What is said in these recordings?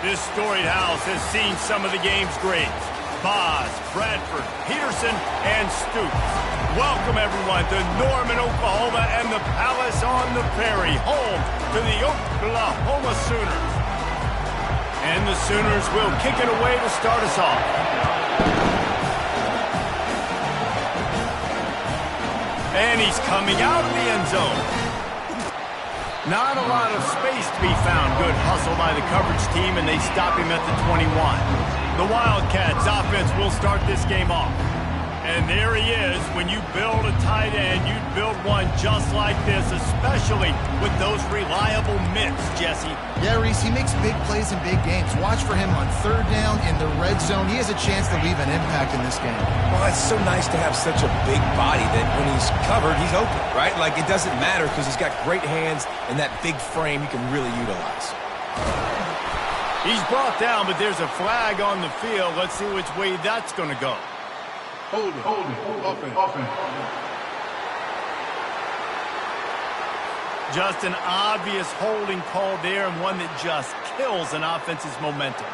This storied house has seen some of the game's greats. Boz, Bradford, Peterson, and Stoops. Welcome, everyone, to Norman, Oklahoma, and the Palace on the Prairie, home to the Oklahoma Sooners. And the Sooners will kick it away to start us off. And he's coming out of the end zone. Not a lot of space to be found. Good hustle by the coverage team, and they stop him at the 21. The Wildcats offense will start this game off. And there he is. When you build a tight end, you build one just like this, especially with those reliable mitts, Jesse. Yeah, Reese, he makes big plays in big games. Watch for him on third down in the red zone. He has a chance to leave an impact in this game. Well, it's so nice to have such a big body that when he's covered, he's open, right? Like, it doesn't matter because he's got great hands and that big frame you can really utilize. He's brought down, but there's a flag on the field. Let's see which way that's going to go. Hold it, offense. Just an obvious holding call there, and one that just kills an offense's momentum.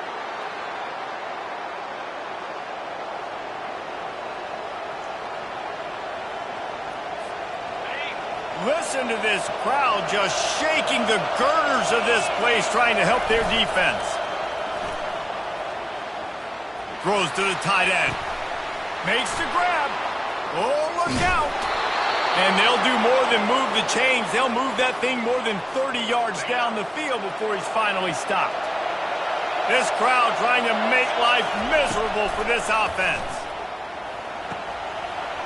Listen to this crowd just shaking the girders of this place, trying to help their defense. Throws to the tight end. Makes the grab. Oh, look out. And they'll do more than move the chains. They'll move that thing more than 30 yards down the field before he's finally stopped. This crowd trying to make life miserable for this offense.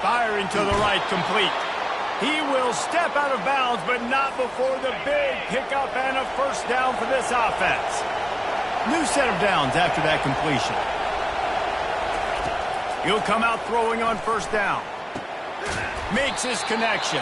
Firing to the right, complete. He will step out of bounds, but not before the big pickup and a first down for this offense. New set of downs after that completion. He'll come out throwing on first down. Makes his connection.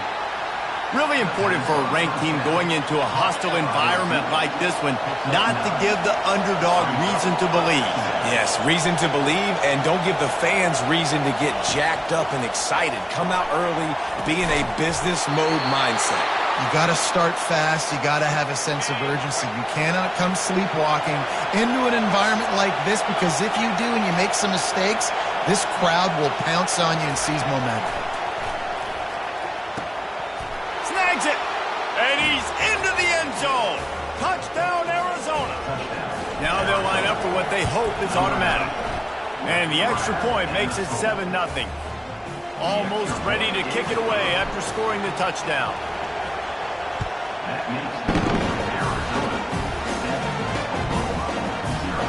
Really important for a ranked team going into a hostile environment like this one, not to give the underdog reason to believe. Yes, reason to believe, and don't give the fans reason to get jacked up and excited. Come out early, be in a business mode mindset. You got to start fast. You got to have a sense of urgency. You cannot come sleepwalking into an environment like this, because if you do and you make some mistakes, this crowd will pounce on you and seize momentum. Snags it, and he's into the end zone. Touchdown, Arizona. Now they'll line up for what they hope is automatic. And the extra point makes it 7-0. Almost ready to kick it away after scoring the touchdown.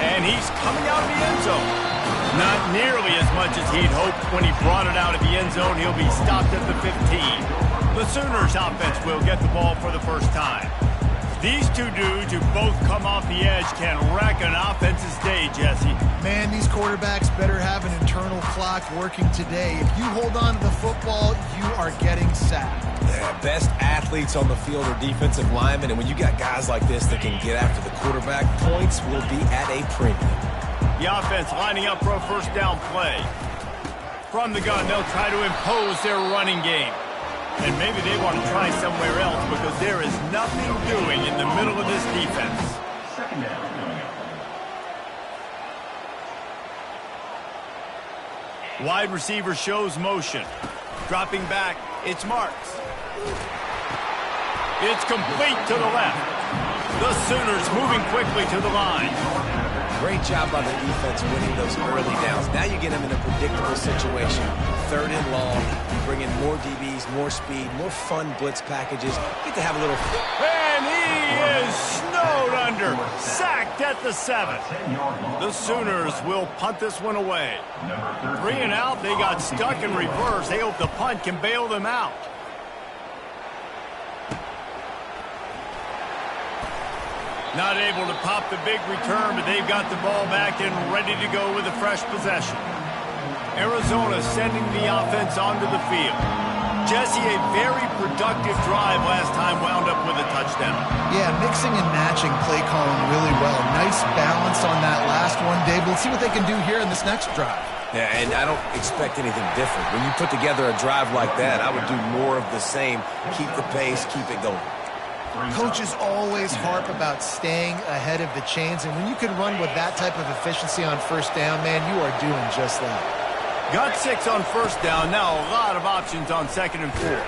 And he's coming out of the end zone. Not nearly as much as he'd hoped when he brought it out of the end zone. He'll be stopped at the 15. The Sooners offense will get the ball for the first time. These two dudes who both come off the edge can wreck an offense's day, Jesse. Man, these quarterbacks better have an internal clock working today. If you hold on to the football, you are getting sacked. Yeah, best athletes on the field are defensive linemen, and when you got guys like this that can get after the quarterback, points will be at a premium. The offense lining up for a first down play. From the gun, they'll try to impose their running game. And maybe they want to try somewhere else because there is nothing doing in the middle of this defense. Second down. Wide receiver shows motion. Dropping back, it's Marks. It's complete to the left. The Sooners moving quickly to the line. Great job by the defense winning those early downs. Now you get them in a predictable situation. Third and long, bring in more DBs, more speed, more fun blitz packages. Get to have a little... And he is snowed under. Sacked at the 7. The Sooners will punt this one away. 3 and out, they got stuck in reverse. They hope the punt can bail them out. Not able to pop the big return, but they've got the ball back and ready to go with a fresh possession. Arizona sending the offense onto the field. Jesse, a very productive drive last time wound up with a touchdown. Yeah, mixing and matching play calling really well. Nice balance on that last one, Dave. We'll see what they can do here in this next drive. Yeah, and I don't expect anything different. When you put together a drive like that, I would do more of the same. Keep the pace, keep it going. Coaches always harp about staying ahead of the chains, and when you can run with that type of efficiency on first down, man, you are doing just that. Got 6 on first down. Now a lot of options on 2nd and 4.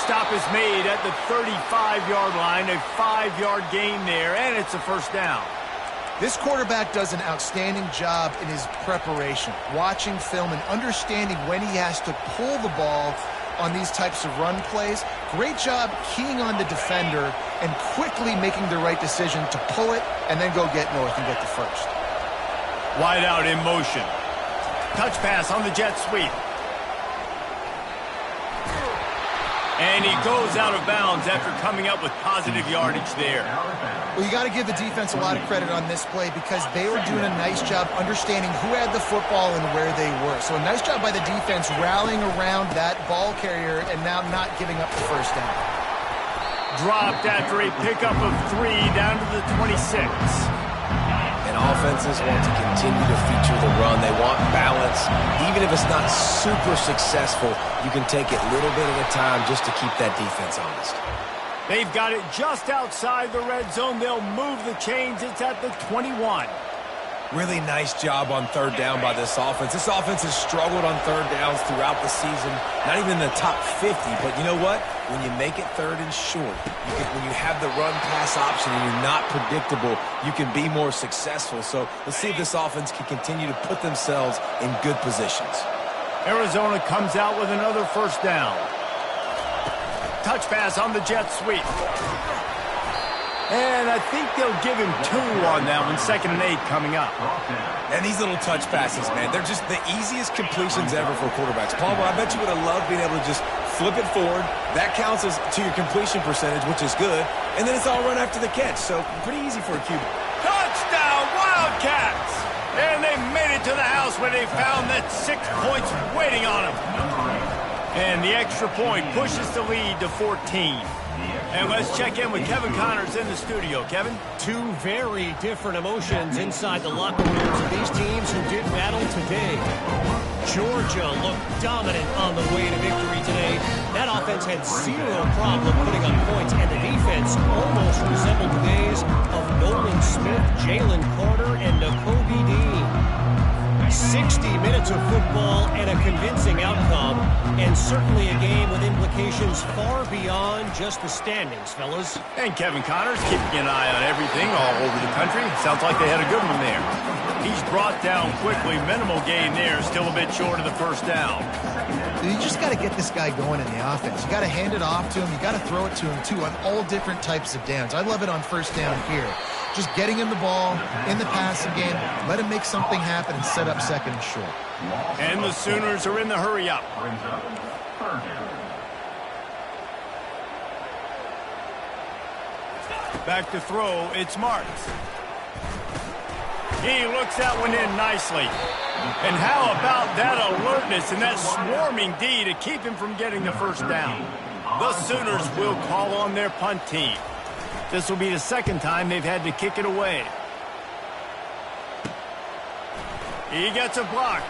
Stop is made at the 35-yard line. A 5-yard gain there, and it's a first down. This quarterback does an outstanding job in his preparation, watching film and understanding when he has to pull the ball on these types of run plays. Great job keying on the defender and quickly making the right decision to pull it and then go get north and get the first. Wide out in motion. Touch pass on the jet sweep. And he goes out of bounds after coming up with positive yardage there. Well, you got to give the defense a lot of credit on this play because they were doing a nice job understanding who had the football and where they were. So a nice job by the defense rallying around that ball carrier and now not giving up the first down. Dropped after a pickup of 3 down to the 26. And offenses want to continue to feature the run. They want balance. Even if it's not super successful, you can take it little bit at a time just to keep that defense honest. They've got it just outside the red zone. They'll move the chains. It's at the 21. Really nice job on third down by this offense. This offense has struggled on third downs throughout the season. Not even in the top 50, but you know what? When you make it third and short, when you have the run-pass option and you're not predictable, you can be more successful. So let's see if this offense can continue to put themselves in good positions. Arizona comes out with another first down. Touch pass on the jet sweep. And I think they'll give him 2 on that one. 2nd and 8 coming up. And these little touch passes, man, they're just the easiest completions ever for quarterbacks. Palmer, I bet you would have loved being able to just flip it forward. That counts as to your completion percentage, which is good. And then it's all run after the catch. So pretty easy for a QB. Touchdown, Wildcats! And they made it to the house where they found that 6 points waiting on them. And the extra point pushes the lead to 14. And let's check in with Kevin Connors in the studio. Kevin? 2 very different emotions inside the locker rooms of these teams who did battle today. Georgia looked dominant on the way to victory today. That offense had 0 problem putting up points, and the defense almost resembled the days of Nolan Smith, Jalen Carter, and Nakobe Dean. 60 minutes of football and a convincing outcome, and certainly a game with implications far beyond just the standings, fellas. And Kevin Connors keeping an eye on everything all over the country. Sounds like they had a good one there. He's brought down quickly. Minimal gain there. Still a bit short of the first down. You just got to get this guy going in the offense. You got to hand it off to him. You got to throw it to him, too, on all different types of downs. I love it on first down here. Just getting him the ball in the passing game, let him make something happen and set up 2nd and short. And the Sooners are in the hurry-up. Back to throw, it's Marks. He looks that one in nicely. And how about that alertness and that swarming D to keep him from getting the first down? The Sooners will call on their punt team. This will be the 2nd time they've had to kick it away. He gets a block.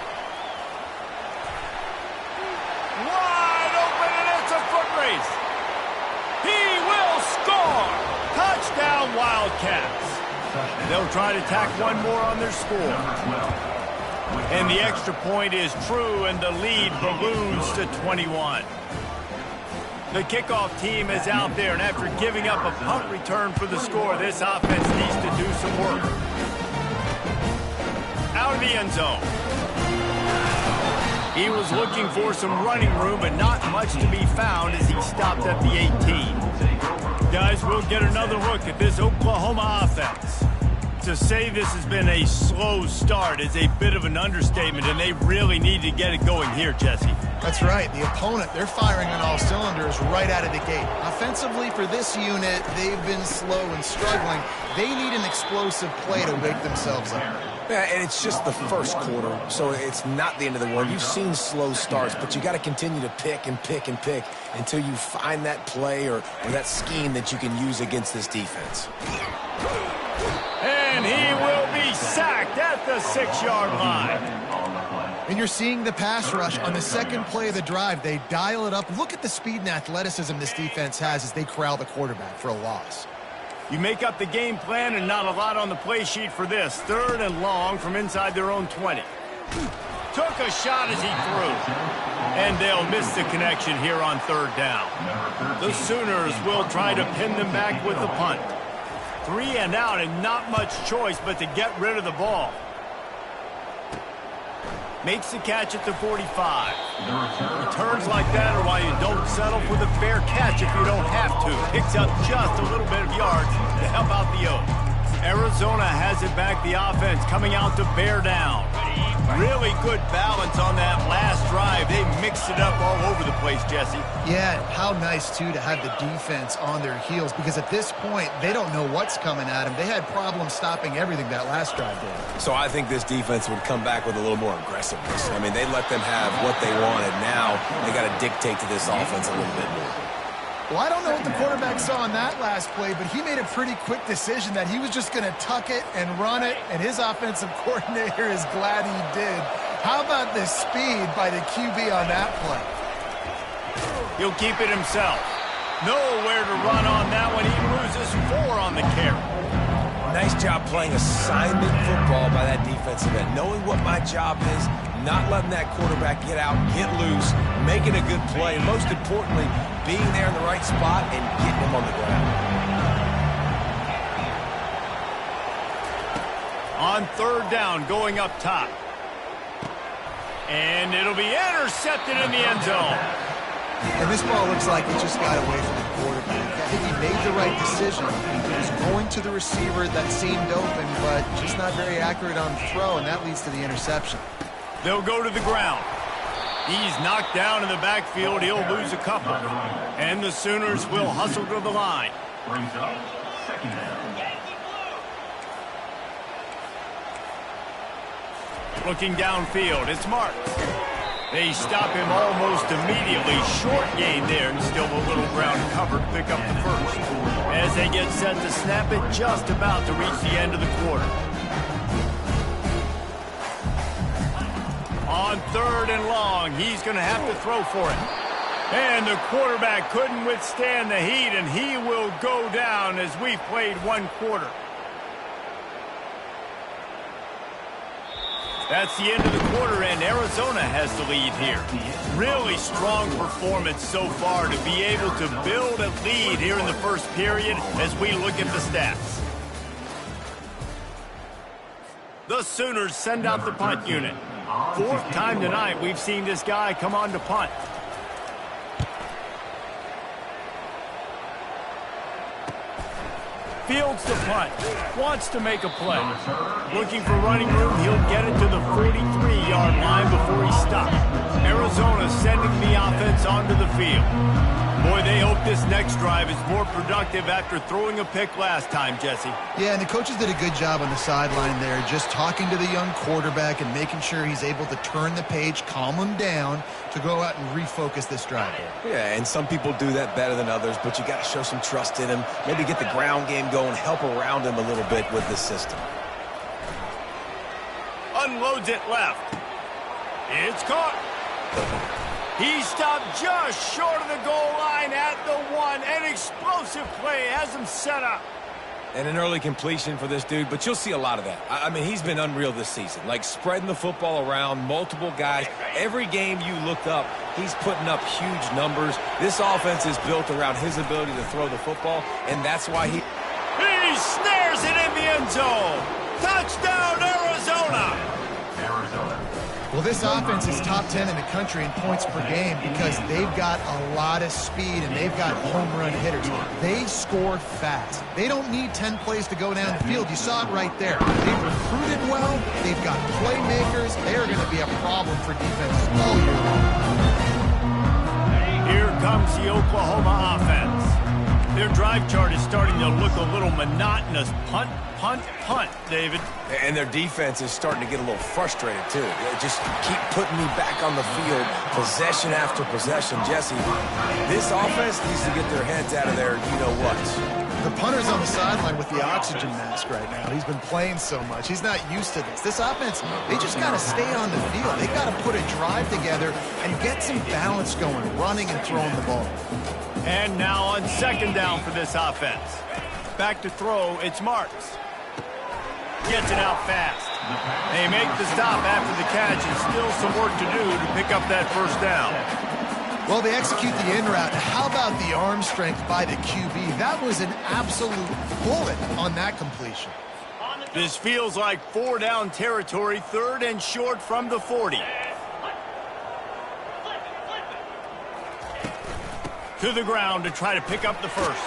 Wide open, and it's a foot race. He will score. Touchdown, Wildcats. They'll try to tack one more on their score. And the extra point is true, and the lead balloons to 21. The kickoff team is out there, and after giving up a punt return for the score, this offense needs to do some work. Out of the end zone. He was looking for some running room, but not much to be found as he stopped at the 18. Guys, we'll get another look at this Oklahoma offense. To say this has been a slow start is a bit of an understatement, and they really need to get it going here, Jesse. That's right. The opponent, they're firing on all cylinders right out of the gate. Offensively, for this unit, they've been slow and struggling. They need an explosive play to wake themselves up. Yeah, and it's just the first quarter, so it's not the end of the world. You've seen slow starts, but you got to continue to pick and pick and pick until you find that play or that scheme that you can use against this defense. And he will be sacked at the 6-yard line. And you're seeing the pass rush on the second play of the drive. They dial it up. Look at the speed and athleticism this defense has as they corral the quarterback for a loss. You make up the game plan, and not a lot on the play sheet for this. 3rd and long from inside their own 20. Took a shot as he threw. And they'll miss the connection here on 3rd down. The Sooners will try to pin them back with the punt. 3 and out, and not much choice but to get rid of the ball. Makes the catch at the 45. Returns like that are why you don't settle for the fair catch if you don't have to. Picks up just a little bit of yards to help out the Oaks. Arizona has it back, the offense coming out to bear down. Really good balance on that last drive. They mixed it up all over the place, Jesse. Yeah, how nice, too, to have the defense on their heels, because at this point, they don't know what's coming at them. They had problems stopping everything that last drive did. So I think this defense would come back with a little more aggressiveness. I mean, they let them have what they wanted. Now they got to dictate to this offense a little bit more. Well, I don't know what the quarterback saw on that last play, but he made a pretty quick decision that he was just going to tuck it and run it, and his offensive coordinator is glad he did. How about the speed by the QB on that play? He'll keep it himself. Nowhere to run on that one. He loses 4 on the carry. Nice job playing assignment football by that defensive end. Knowing what my job is, not letting that quarterback get out, get loose, making a good play, and most importantly, being there in the right spot and getting him on the ground. On 3rd down, going up top. And it'll be intercepted in the end zone. And this ball looks like it just got away from the quarterback. I think he made the right decision. He was going to the receiver that seemed open, but just not very accurate on the throw, and that leads to the interception. They'll go to the ground. He's knocked down in the backfield. He'll lose a couple. And the Sooners will hustle to the line. Brings up 2nd down. Looking downfield, it's Marks. They stop him almost immediately. Short gain there, and still a little ground covered. Pick up the first. As they get set to snap it, just about to reach the end of the quarter. On 3rd and long, he's going to have to throw for it. And the quarterback couldn't withstand the heat, and he will go down as we've played 1 quarter. That's the end of the quarter, and Arizona has the lead here. Really strong performance so far to be able to build a lead here in the first period as we look at the stats. The Sooners send out the punt unit. 4th time tonight we've seen this guy come on to punt. Fields the punt. Wants to make a play. Looking for running room. He'll get it to the 43-yard line before he stops. Arizona sending the offense onto the field. Boy, they hope this next drive is more productive after throwing a pick last time, Jesse. Yeah, and the coaches did a good job on the sideline there, just talking to the young quarterback and making sure he's able to turn the page, calm him down to go out and refocus this drive. Yeah, and some people do that better than others, but you got to show some trust in him, maybe get the ground game going, help around him a little bit with this system. unloads it left. It's caught. He stopped just short of the goal line at the 1. An explosive play has him set up. And an early completion for this dude, but you'll see a lot of that. I mean, he's been unreal this season. Like, spreading the football around, multiple guys. Every game you look up, he's putting up huge numbers. This offense is built around his ability to throw the football, and that's why he snares it in the end zone. Touchdown, Arizona. Well, this offense is top 10 in the country in points per game because they've got a lot of speed and they've got home run hitters. They score fast. They don't need 10 plays to go down the field. You saw it right there. They've recruited well. They've got playmakers. They're going to be a problem for defenses all year long. Here comes the Oklahoma offense. Their drive chart is starting to look a little monotonous. Punt, punt, punt, David. And their defense is starting to get a little frustrated, too. They just keep putting me back on the field, possession after possession. Jesse, this offense needs to get their heads out of there, you-know-what. The punter's on the sideline with the oxygen mask right now. He's been playing so much. He's not used to this. This offense, they just got to stay on the field. They got to put a drive together and get some balance going, running and throwing the ball. And now on second down for this offense. Back to throw, it's Marks. Gets it out fast. They make the stop after the catch, and still some work to do to pick up that first down. Well, they execute the in route. How about the arm strength by the QB? That was an absolute bullet on that completion. This feels like 4-down territory, 3rd and short from the 40. To the ground to try to pick up the first.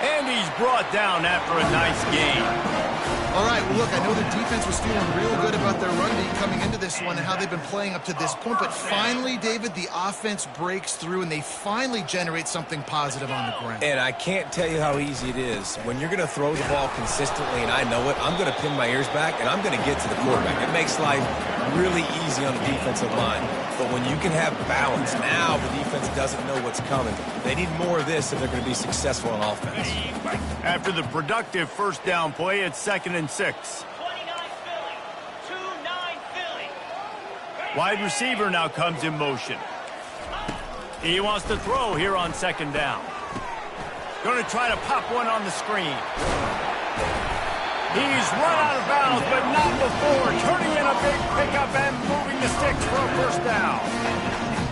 And he's brought down after a nice gain. All right, well, look, I know the defense was feeling real good about their run D coming into this one and how they've been playing up to this point, but finally, David, the offense breaks through and they finally generate something positive on the ground. And I can't tell you how easy it is. When you're going to throw the ball consistently, and I know it, I'm going to pin my ears back, and I'm going to get to the quarterback. It makes life really easy on the defensive line. But when you can have balance, now the defense doesn't know what's coming. They need more of this if they're going to be successful on offense. After the productive first down play, it's 2nd and 6. 29 Philly. 2-9 Philly. Wide receiver now comes in motion. He wants to throw here on 2nd down. Going to try to pop one on the screen. He's run out of bounds, but not before. Turning in a big pickup and moving the sticks for a first down.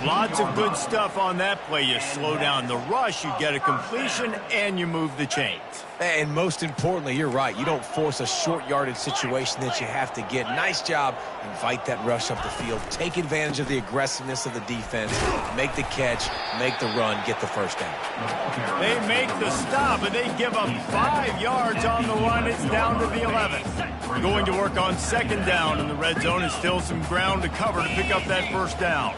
Lots of good stuff on that play. You slow down the rush, you get a completion, and you move the chains. And most importantly, you're right. You don't force a short yardage situation that you have to get. Nice job. Invite that rush up the field. Take advantage of the aggressiveness of the defense. Make the catch. Make the run. Get the first down. They make the stop, and they give up 5 yards on the run. It's down to the 11. Going to work on 2nd down in the red zone. Is still some ground to cover to pick up that first down.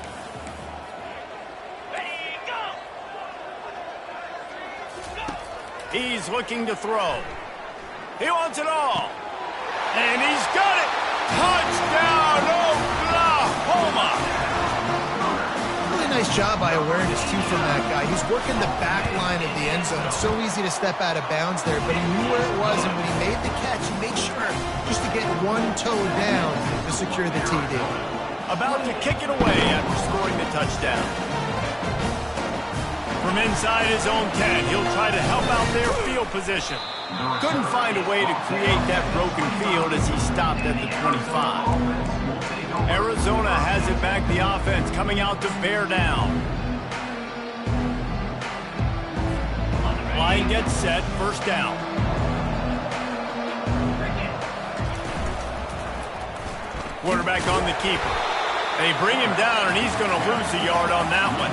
He's looking to throw. He wants it all. And he's got it. Touchdown, Oklahoma. Really nice job by awareness, too, from that guy. He's working the back line of the end zone. It's so easy to step out of bounds there, but he knew where it was, and when he made the catch, he made sure just to get one toe down to secure the TD. About to kick it away after scoring the touchdown. From inside his own 10, he'll try to help out their field position. Couldn't find a way to create that broken field as he stopped at the 25. Arizona has it back, the offense coming out to bear down. Line gets set, first down. Quarterback on the keeper. They bring him down, and he's going to lose a yard on that one.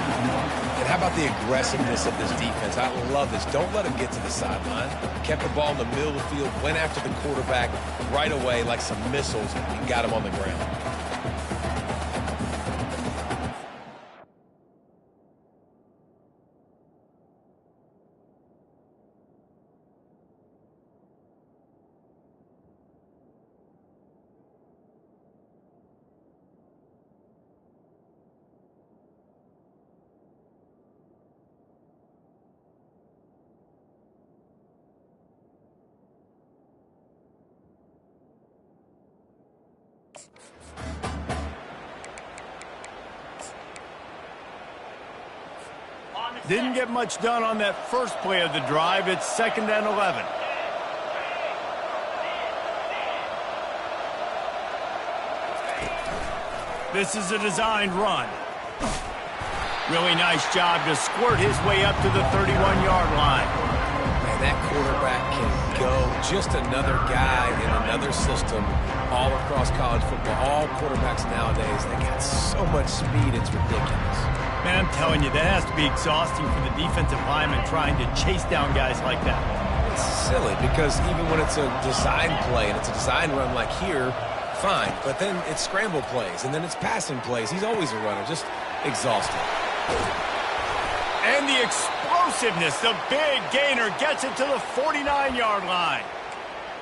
And how about the aggressiveness of this defense? I love this. Don't let him get to the sideline. Kept the ball in the middle of the field, went after the quarterback right away like some missiles, and got him on the ground. Didn't get much done on that first play of the drive. It's 2nd and 11. This is a designed run. Really nice job to squirt his way up to the 31-yard line. Man, that quarterback can go. Just another guy in another system all across college football. All quarterbacks nowadays, they got so much speed, it's ridiculous. Man, I'm telling you, that has to be exhausting for the defensive lineman trying to chase down guys like that. It's silly because even when it's a design play and it's a design run like here, fine. But then it's scramble plays and then it's passing plays. He's always a runner, just exhausting. And the explosiveness, the big gainer gets it to the 49-yard line.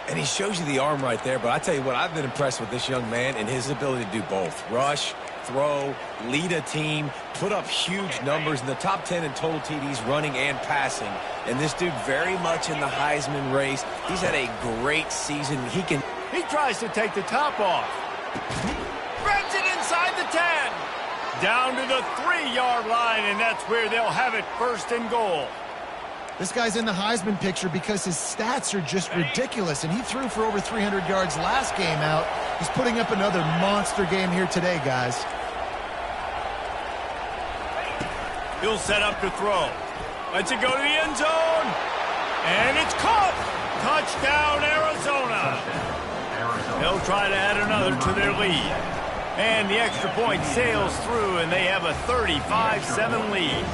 And he shows you the arm right there, but I tell you what, I've been impressed with this young man and his ability to do both. Rush, throw, lead a team, put up huge numbers in the top 10 in total TDs running and passing. And this dude very much in the Heisman race. He's had a great season. He tries to take the top off. Grabs it inside the 10. Down to the 3-yard line, and that's where they'll have it 1st and goal. This guy's in the Heisman picture because his stats are just ridiculous, and he threw for over 300 yards last game out. He's putting up another monster game here today, guys. He'll set up to throw. Lets it go to the end zone. And it's caught. Touchdown, Arizona. They'll try to add another to their lead. And the extra point sails through, and they have a 35-7 lead.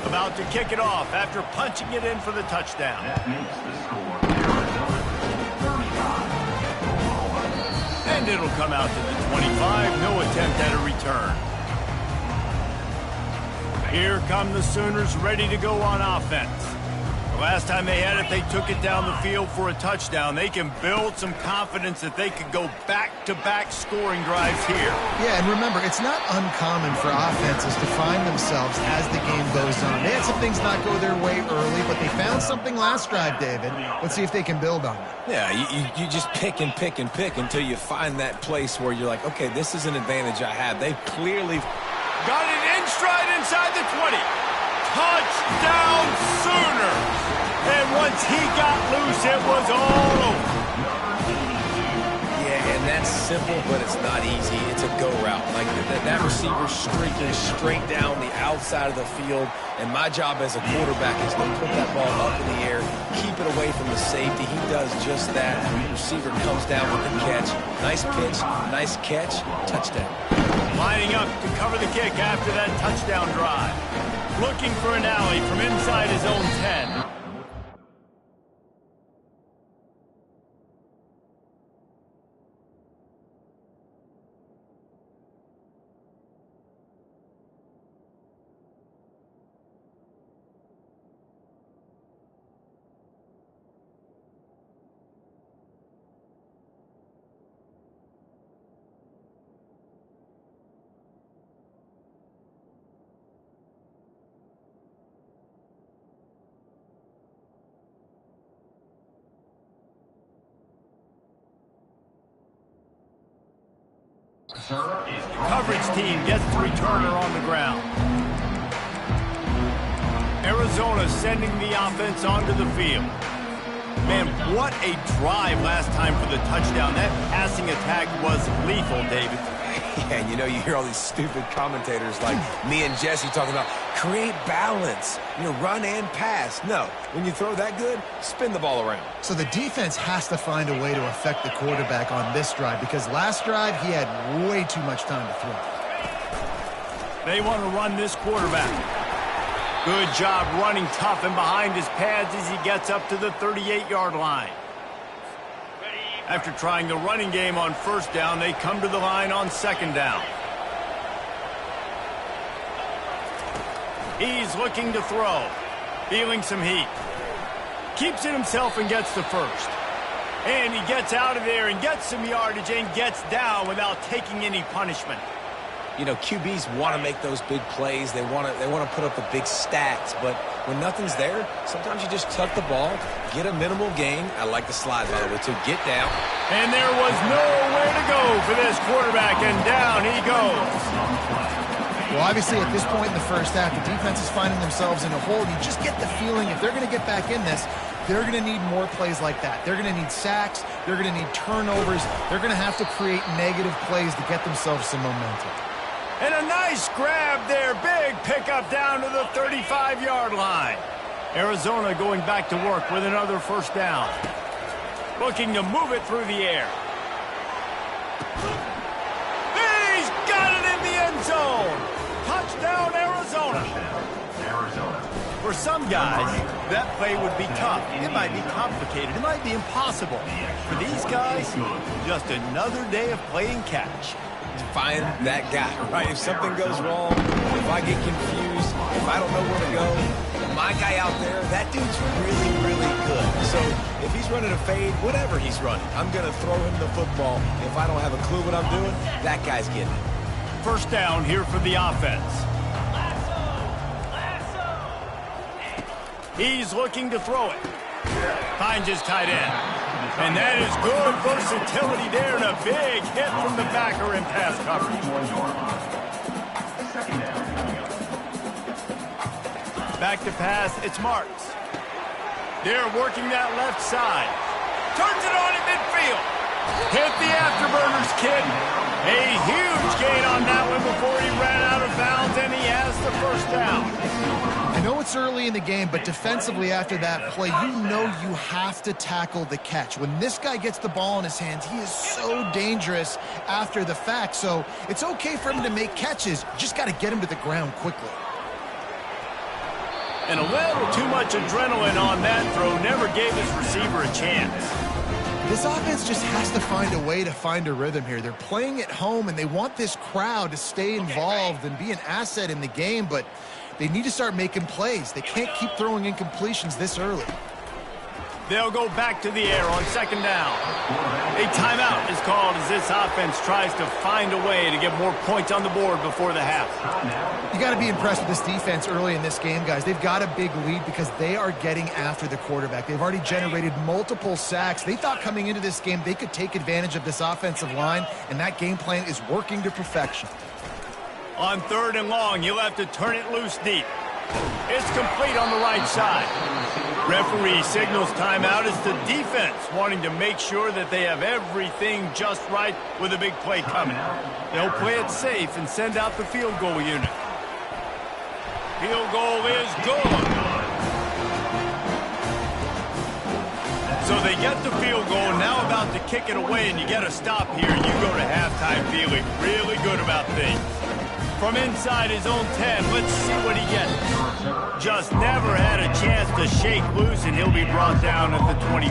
About to kick it off after punching it in for the touchdown. That makes the score Arizona 35. And it'll come out to the 25. No attempt at a return. Here come the Sooners ready to go on offense. The last time they had it, they took it down the field for a touchdown. They can build some confidence that they could go back-to-back scoring drives here. Yeah, and remember, it's not uncommon for offenses to find themselves as the game goes on. They had some things not go their way early, but they found something last drive, David. Let's see if they can build on it. Yeah, you just pick and pick and pick until you find that place where you're like, okay, this is an advantage I have. They've clearly got it in stride inside the 20. Touchdown, Sooners! And once he got loose, it was all over. Yeah, and that's simple, but it's not easy. It's a go route. Like that receiver's streaking straight down the outside of the field, and my job as a quarterback is to put that ball up in the air, keep it away from the safety. He does just that. The receiver comes down with the catch. Nice pitch, nice catch, touchdown. Lining up to cover the kick after that touchdown drive. Looking for an alley from inside his own 10. Coverage team gets the returner on the ground. Arizona sending the offense onto the field. Man, what a drive last time for the touchdown. That passing attack was lethal, David. Yeah, and you hear all these stupid commentators like me and Jesse talking about create balance, run and pass. No, when you throw that good, spin the ball around. So the defense has to find a way to affect the quarterback on this drive because last drive he had way too much time to throw. They want to run this quarterback. Good job running tough and behind his pads as he gets up to the 38-yard line. After trying the running game on first down, they come to the line on second down. He's looking to throw. Feeling some heat. Keeps it himself and gets to first. And he gets out of there and gets some yardage and gets down without taking any punishment. QBs want to make those big plays. They want to put up the big stats. But when nothing's there, sometimes you just tuck the ball, get a minimal gain. I like the slide, by the way, to get down. And there was nowhere to go for this quarterback, and down he goes. Well, obviously, at this point in the first half, the defense is finding themselves in a hole. You just get the feeling if they're going to get back in this, they're going to need more plays like that. They're going to need sacks. They're going to need turnovers. They're going to have to create negative plays to get themselves some momentum. And a nice grab there. Big pickup down to the 35-yard line. Arizona going back to work with another first down. Looking to move it through the air. He's got it in the end zone. Touchdown, Arizona. For some guys, that play would be tough. It might be complicated. It might be impossible. For these guys, just another day of playing catch. Find that guy, right? If something goes wrong, if I get confused, if I don't know where to go, my guy out there, that dude's really, really good. So if he's running a fade, whatever he's running, I'm going to throw him the football. If I don't have a clue what I'm doing, that guy's getting it. First down here for the offense. He's looking to throw it. Finds his tight end. And that is good versatility there and a big hit from the backer in pass coverage. Back to pass, it's Marks. They're working that left side. Turns it on in midfield. Hit the afterburners, kid. A huge gain on that one before he ran out of bounds, and he has the first down. I know it's early in the game, but defensively after that play, you know you have to tackle the catch. When this guy gets the ball in his hands, he is so dangerous after the fact. So it's okay for him to make catches. You just got to get him to the ground quickly. And a little too much adrenaline on that throw never gave his receiver a chance. This offense just has to find a way to find a rhythm here. They're playing at home, and they want this crowd to stay involved and be an asset in the game, but they need to start making plays. They can't keep throwing incompletions this early. They'll go back to the air on second down. A timeout is called as this offense tries to find a way to get more points on the board before the half. You got to be impressed with this defense early in this game, guys. They've got a big lead because they are getting after the quarterback. They've already generated multiple sacks. They thought coming into this game they could take advantage of this offensive line, and that game plan is working to perfection. On third and long, you'll have to turn it loose deep. It's complete on the right side. Referee signals timeout as the defense wanting to make sure that they have everything just right with a big play coming. They'll play it safe and send out the field goal unit. Field goal is good. So they get the field goal, now about to kick it away, and you get a stop here. You go to halftime feeling really good about things. From inside his own 10, let's see what he gets. Just never had a chance to shake loose, and he'll be brought down at the 24.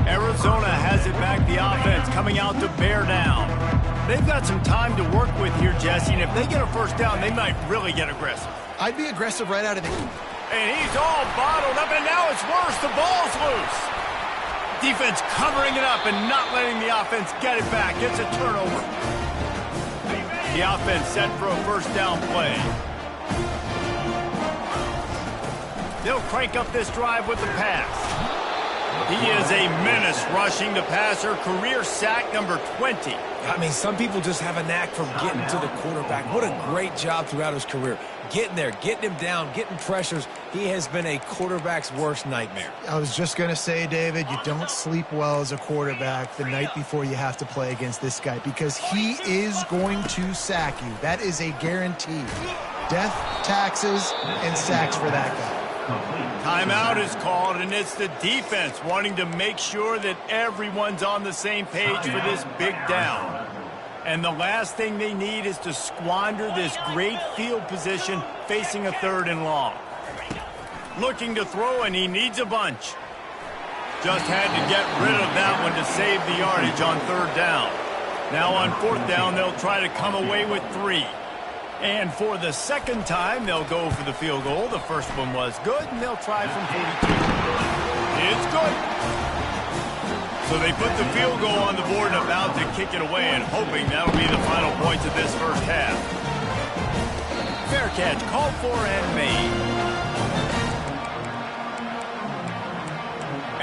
Arizona has it back, the offense coming out to bear down. They've got some time to work with here, Jesse, and if they get a first down, they might really get aggressive. I'd be aggressive right out of the gate. And he's all bottled up, and now it's worse. The ball's loose. Defense covering it up and not letting the offense get it back. It's a turnover. The offense set for a first down play. They'll crank up this drive with the pass. He is a menace rushing the passer. Career sack number 20. I mean, some people just have a knack for getting to the quarterback. What a great job throughout his career. Getting there, getting him down, getting pressures. He has been a quarterback's worst nightmare. I was just going to say, David, you don't sleep well as a quarterback the night before you have to play against this guy because he is going to sack you. That is a guarantee. Death, taxes, and sacks for that guy. Timeout is called, and it's the defense wanting to make sure that everyone's on the same page for this big down. And the last thing they need is to squander this great field position facing a third and long. Looking to throw, and he needs a bunch. Just had to get rid of that one to save the yardage on third down. Now on fourth down, they'll try to come away with 3. And for the second time, they'll go for the field goal. The first one was good, and they'll try from 42. It's good. So they put the field goal on the board and about to kick it away and hoping that'll be the final points of this first half. Fair catch called for and made.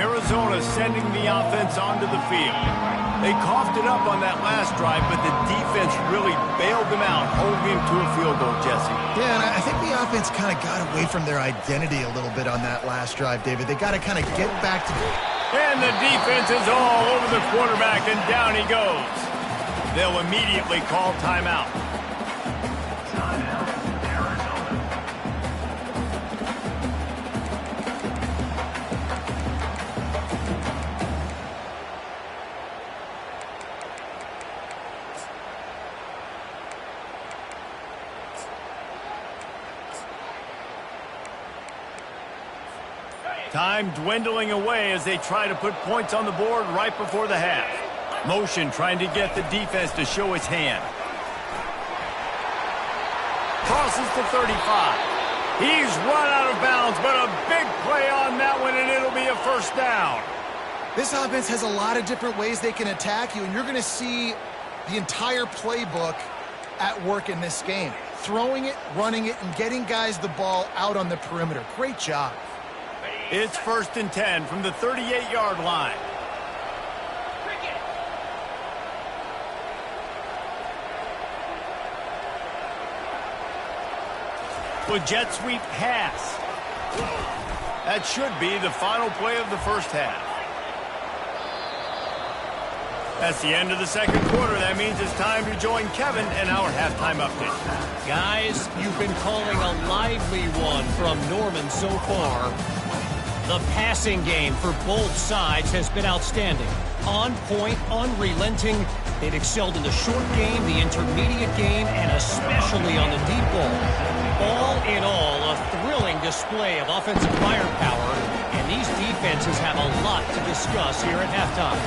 Arizona sending the offense onto the field. They coughed it up on that last drive, but the defense really bailed them out, holding him to a field goal, Jesse. Yeah, and I think the offense kind of got away from their identity a little bit on that last drive, David. They got to kind of get back to... And the defense is all over the quarterback, and down he goes. They'll immediately call timeout. Timeout, Arizona. Time dwindling away as they try to put points on the board right before the half. Motion trying to get the defense to show its hand. Crosses to 35. He's run out of bounds, but a big play on that one, and it'll be a first down. This offense has a lot of different ways they can attack you, and you're going to see the entire playbook at work in this game. Throwing it, running it, and getting guys the ball out on the perimeter. Great job. It's 1st and 10 from the 38-yard line. With jet sweep pass. That should be the final play of the first half. That's the end of the second quarter. That means it's time to join Kevin and our halftime update. Guys, you've been calling a lively one from Norman so far. The passing game for both sides has been outstanding. On point, unrelenting. They've excelled in the short game, the intermediate game, and especially on the deep ball. All in all, a thrilling display of offensive firepower, and these defenses have a lot to discuss here at halftime.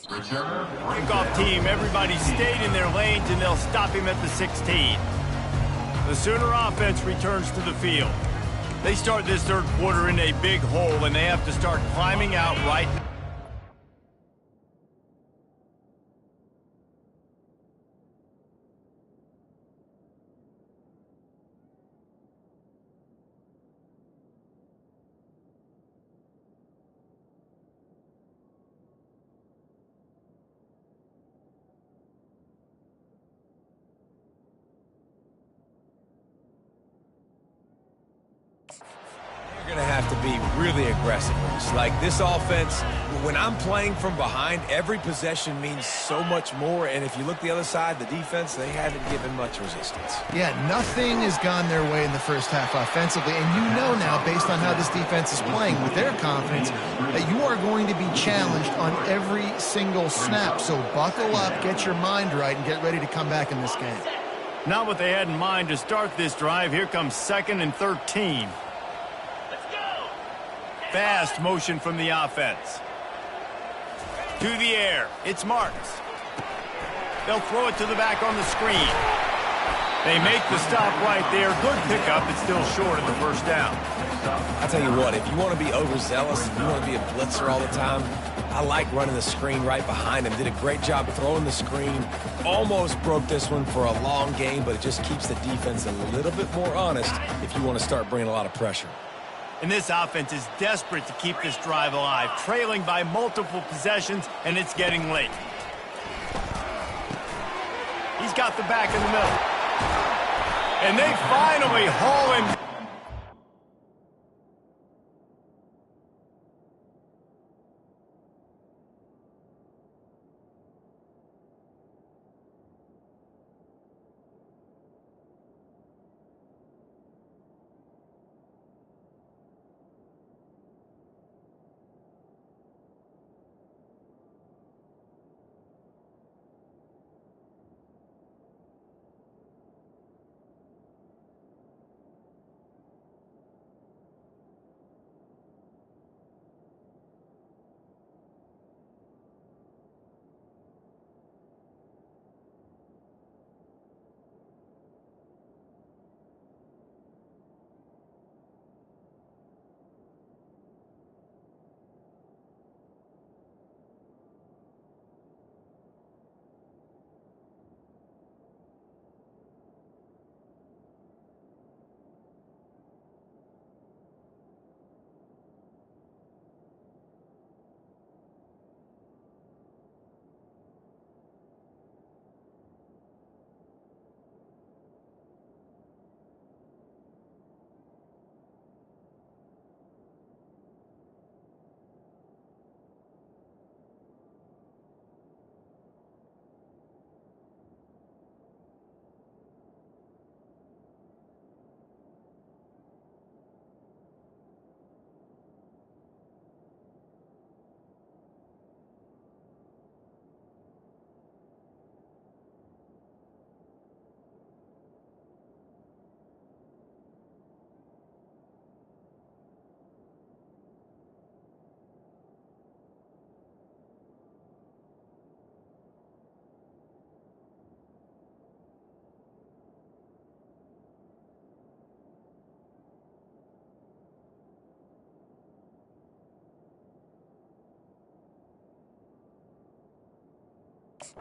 Kickoff team, everybody stayed in their lanes, and they'll stop him at the 16. The Sooner offense returns to the field. They start this third quarter in a big hole, and they have to start climbing out right now. You're going to have to be really aggressive. Like this offense, when I'm playing from behind, every possession means so much more. And if you look the other side, the defense, they haven't given much resistance. Yeah, nothing has gone their way in the first half offensively. And you know now, based on how this defense is playing with their confidence, that you are going to be challenged on every single snap. So buckle up, get your mind right, and get ready to come back in this game. Not what they had in mind to start this drive. Here comes 2nd and 13. Fast motion from the offense. To the air. It's Marks. They'll throw it to the back on the screen. They make the stop right there. Good pickup. It's still short of the first down. I'll tell you what, if you want to be overzealous, if you want to be a blitzer all the time, I like running the screen right behind him. Did a great job throwing the screen. Almost broke this one for a long game, but it just keeps the defense a little bit more honest if you want to start bringing a lot of pressure. And this offense is desperate to keep this drive alive, trailing by multiple possessions, and it's getting late. He's got the back in the middle. And they finally haul him.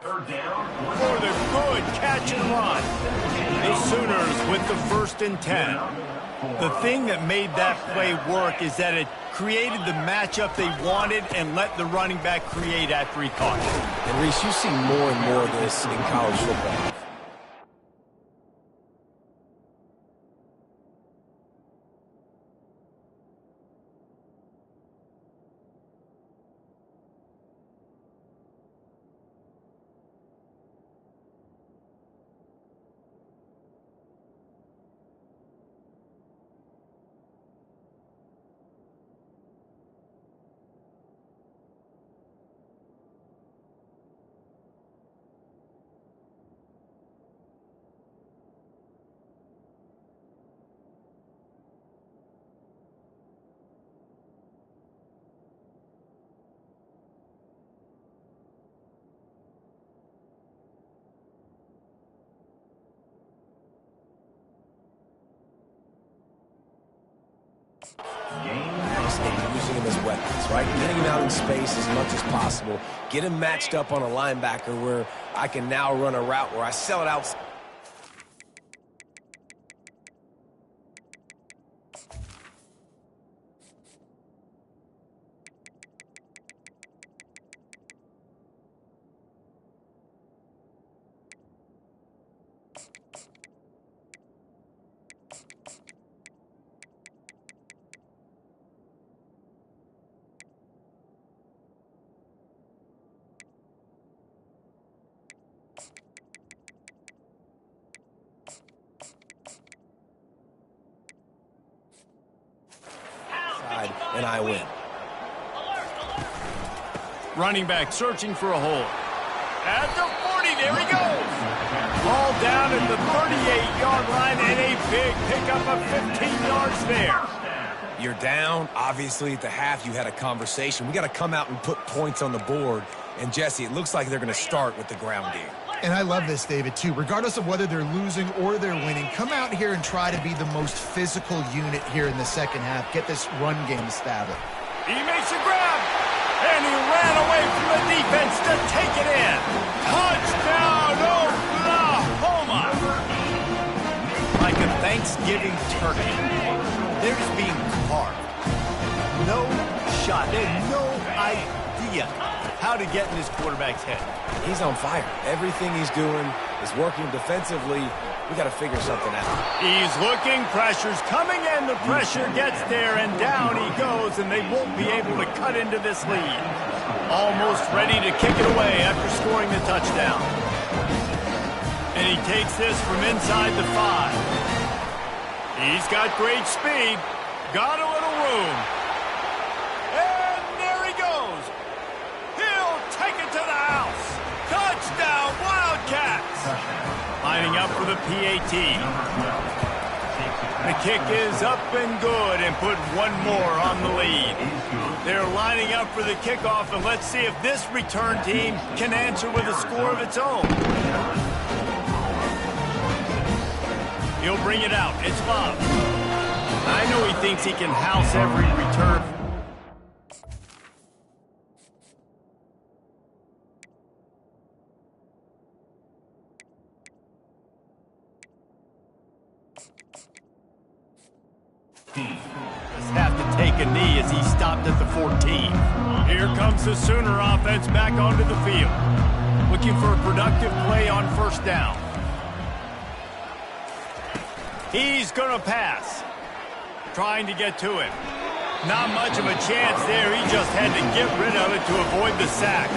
Third down. For the good catch and run. The Sooners with the 1st and 10. The thing that made that play work is that it created the matchup they wanted and let the running back create after he caught it. And Reese, you see more and more of this in college football. Using him as weapons, right? Getting him out in space as much as possible. Get him matched up on a linebacker where I can now run a route where I sell it out. And I win. Running back searching for a hole. At the 40, there he goes. Ball down at the 38-yard line and a big pickup of 15 yards there. You're down. Obviously, at the half, you had a conversation. We got to come out and put points on the board. And, Jesse, it looks like they're going to start with the ground game. And I love this, David, too. Regardless of whether they're losing or they're winning, come out here and try to be the most physical unit here in the second half. Get this run game established. He makes a grab, and he ran away from the defense to take it in. Touchdown, Oklahoma! Like a Thanksgiving turkey, they're just being carved. No shot. They have no idea how to get in this quarterback's head. He's on fire. Everything he's doing is working defensively. We got to figure something out. He's looking. Pressure's coming in. The pressure gets there, and down he goes, and they won't be able to cut into this lead. Almost ready to kick it away after scoring the touchdown. And he takes this from inside the 5. He's got great speed. Got a little room. And there he goes. He'll take it to the house. Touchdown, Wildcats! Lining up for the PAT. The kick is up and good and put one more on the lead. They're lining up for the kickoff, and let's see if this return team can answer with a score of its own. He'll bring it out. It's Bob. I know he thinks he can house every return. Have to take a knee as he stopped at the 14. Here comes the Sooner offense back onto the field. Looking for a productive play on first down. He's going to pass. Trying to get to him. Not much of a chance there. He just had to get rid of it to avoid the sack.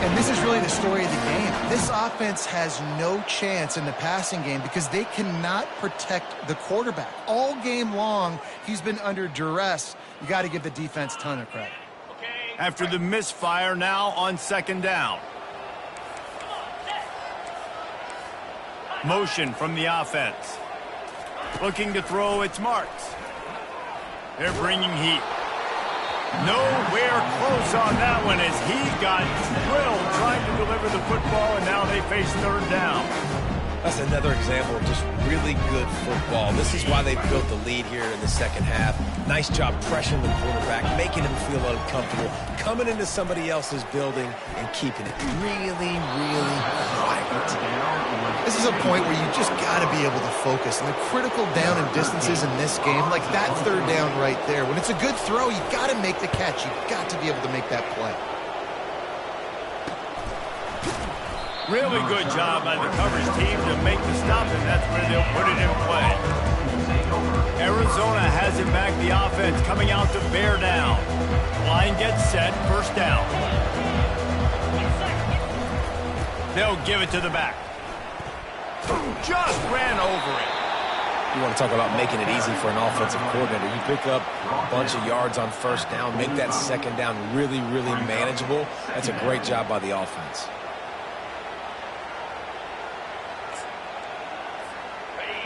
And this is really the story of the game. This offense has no chance in the passing game because they cannot protect the quarterback. All game long, he's been under duress. You got to give the defense a ton of credit. After the misfire, now on second down. Motion from the offense. Looking to throw, it's Marks. They're bringing heat. Nowhere close on that one as he got drilled trying to deliver the football, and now they face third down. That's another example of just really good football. This is why they've built the lead here in the second half. Nice job pressuring the quarterback, making him feel uncomfortable, coming into somebody else's building and keeping it really, really quiet. This is a point where you just got to be able to focus. And the critical down and distances in this game, like that third down right there, when it's a good throw, you got to make the catch. You got to be able to make that play. Really good job by the coverage team to make the stop, and that's where they'll put it in play. Arizona has it back, the offense coming out to bear down. Line gets set, first down. They'll give it to the back. Just ran over it. You want to talk about making it easy for an offensive coordinator. You pick up a bunch of yards on first down, make that second down really, really manageable. That's a great job by the offense.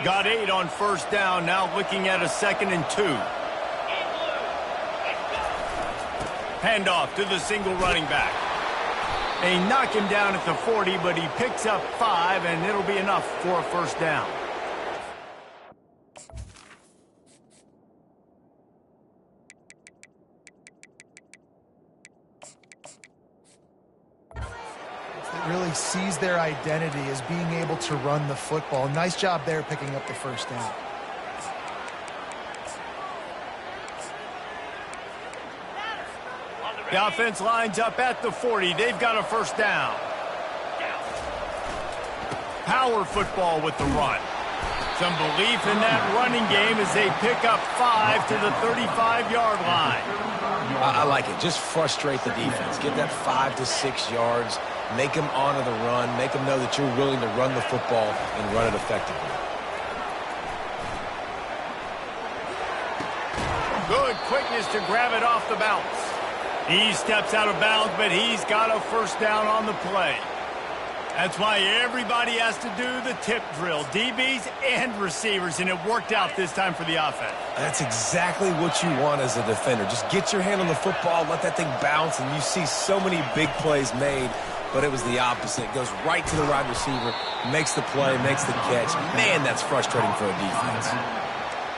Got 8 on first down, now looking at a 2nd and 2. Handoff to the single running back. They knock him down at the 40, but he picks up 5, and it'll be enough for a first down. really sees their identity as being able to run the football. Nice job there picking up the first down. The offense lines up at the 40. They've got a first down. Power football with the run. Some belief in that running game as they pick up 5 to the 35-yard line. I like it. Just frustrate the defense. Get that 5 to 6 yards. Make them honor the run. Make them know that you're willing to run the football and run it effectively. Good quickness to grab it off the bounce. He steps out of bounds, but he's got a first down on the play. That's why everybody has to do the tip drill, DBs and receivers, and it worked out this time for the offense. That's exactly what you want as a defender. Just get your hand on the football, let that thing bounce, and you see so many big plays made, but it was the opposite. It goes right to the wide receiver, makes the play, makes the catch. Man, that's frustrating for a defense.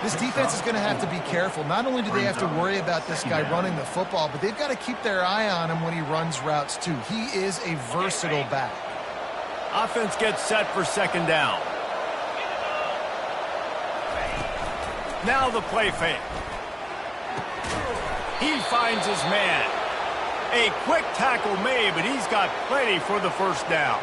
This defense is going to have to be careful. Not only do they have to worry about this guy running the football, but they've got to keep their eye on him when he runs routes too. He is a versatile back. Offense gets set for second down. Now the play fake. He finds his man. A quick tackle made, but he's got plenty for the first down.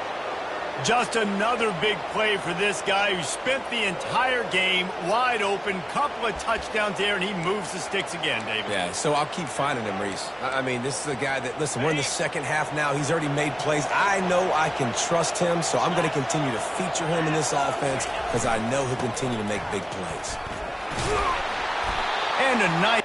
Just another big play for this guy who spent the entire game wide open, couple of touchdowns there, and he moves the sticks again, David. Yeah, so I'll keep finding him, Reese. I mean, this is a guy that, listen, we're in the second half now. He's already made plays. I know I can trust him, so I'm going to continue to feature him in this offense because I know he'll continue to make big plays. And a nice...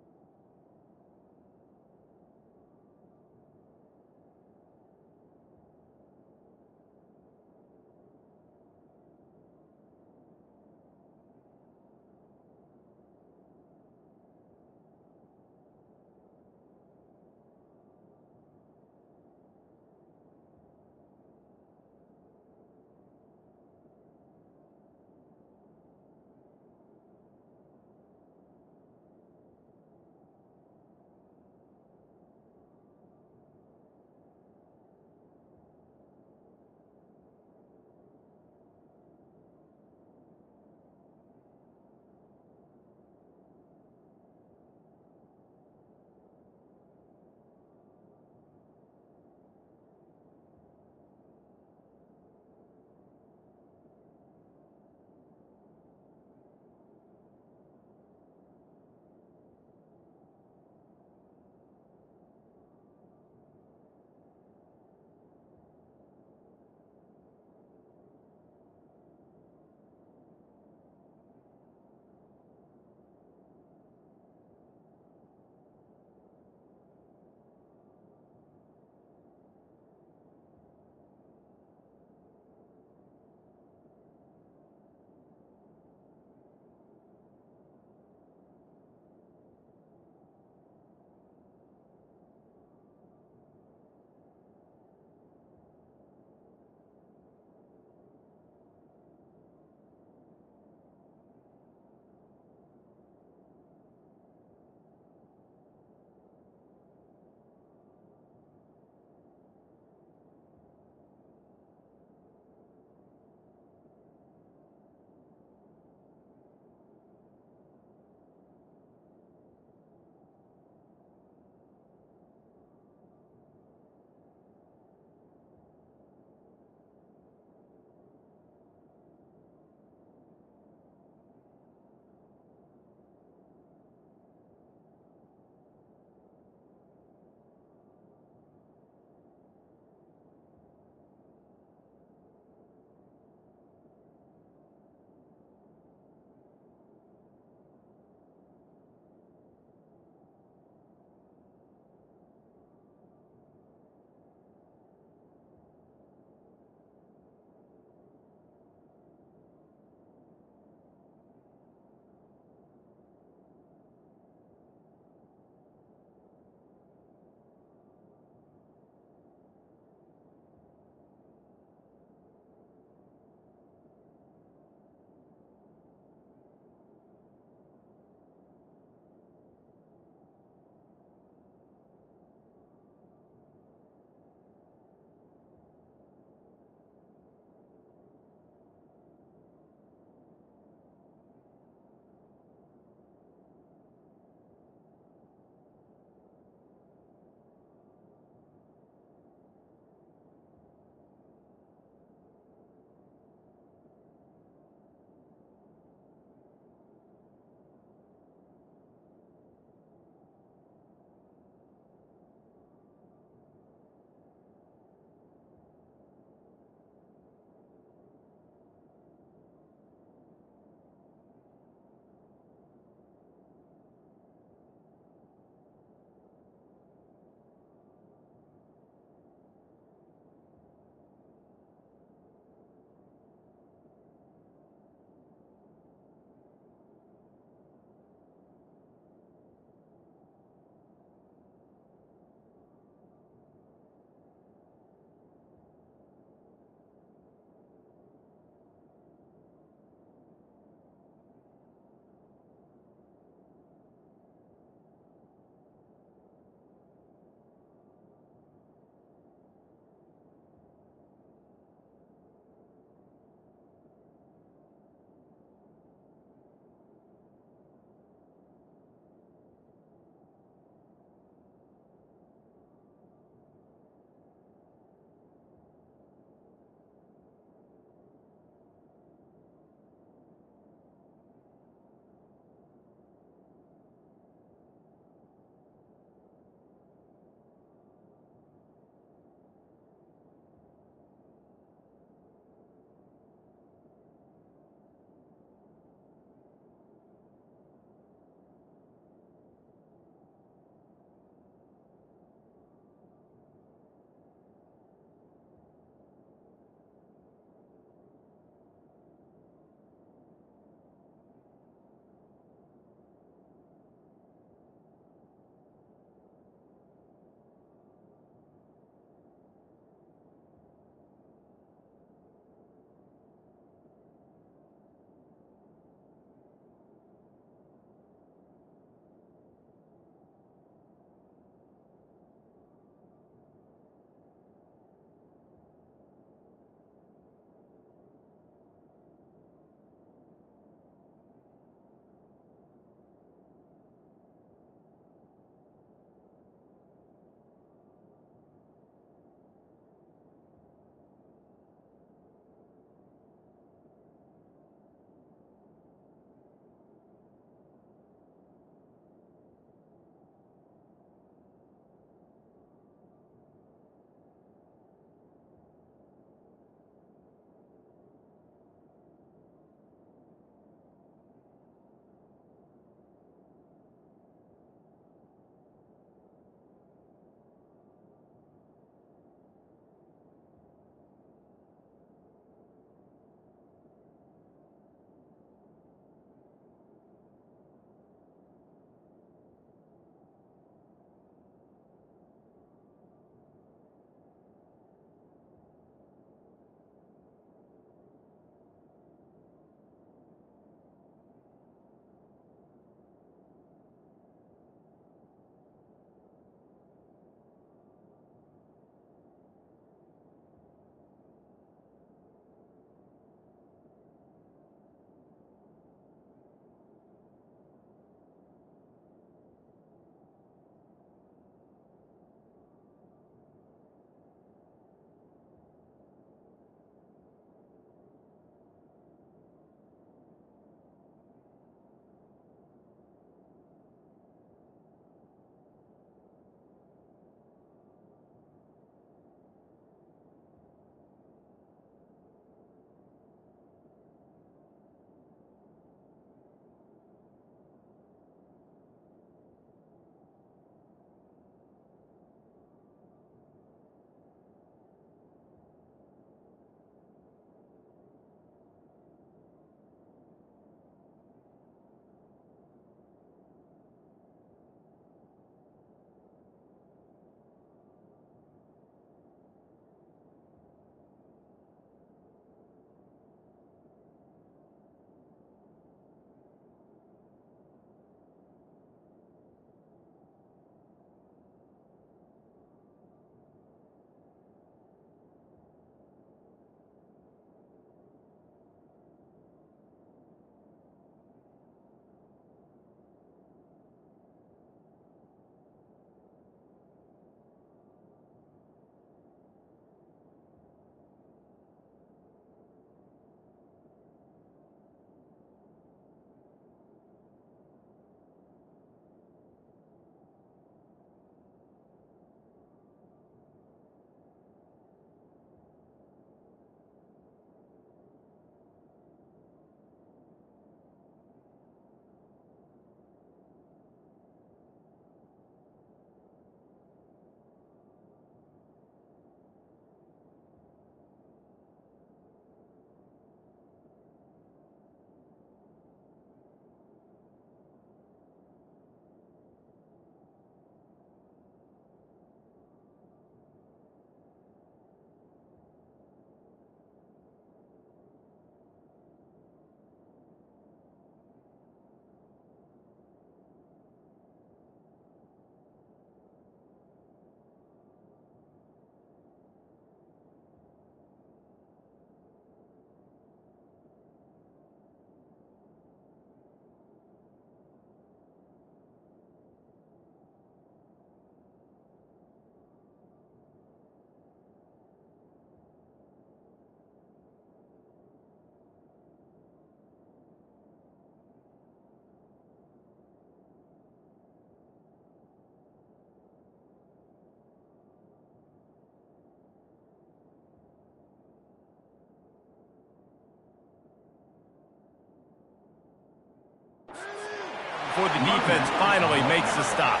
before the defense finally makes the stop.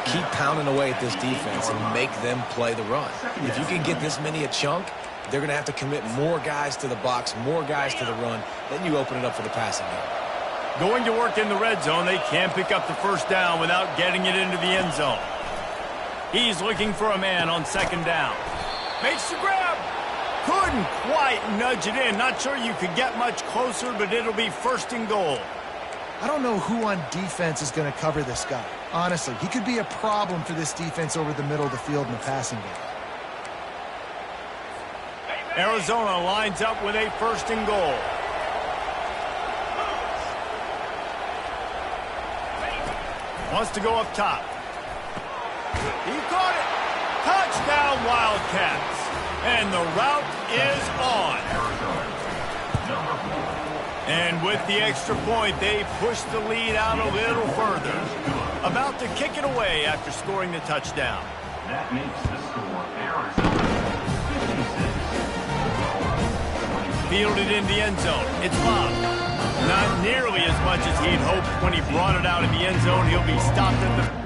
Keep pounding away at this defense and make them play the run. If you can get this many a chunk, they're going to have to commit more guys to the box, more guys to the run. Then you open it up for the passing game. Going to work in the red zone, they can't pick up the first down without getting it into the end zone. He's looking for a man on second down. Makes the grab. Couldn't quite nudge it in. Not sure you could get much closer, but it'll be first and goal. I don't know who on defense is going to cover this guy. Honestly, he could be a problem for this defense over the middle of the field in the passing game. Arizona lines up with a first and goal. Wants to go up top. He caught it. Touchdown, Wildcats. And the route is on. And with the extra point, they push the lead out a little further. About to kick it away after scoring the touchdown. That makes the score Arizona 56. Fielded in the end zone. It's Bob. Not nearly as much as he'd hoped when he brought it out in the end zone. He'll be stopped at the...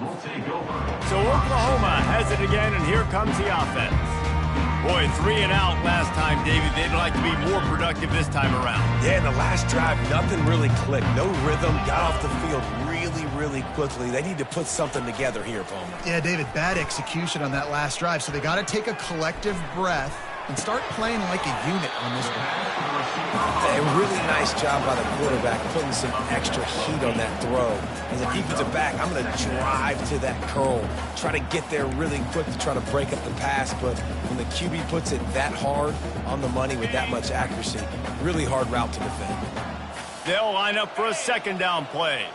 Will take over. So Oklahoma has it again, and here comes the offense. Boy, 3 and out last time, David. They'd like to be more productive this time around. Yeah, in the last drive, nothing really clicked. No rhythm. Got off the field really quickly. They need to put something together here, Palmer. Yeah, David, bad execution on that last drive. So they got to take a collective breath and start playing like a unit on this one. A really nice job by the quarterback putting some extra heat on that throw. As a defensive back, I'm going to drive to that curl, try to get there really quick to try to break up the pass, but when the QB puts it that hard on the money with that much accuracy, really hard route to defend. They'll line up for a second down play.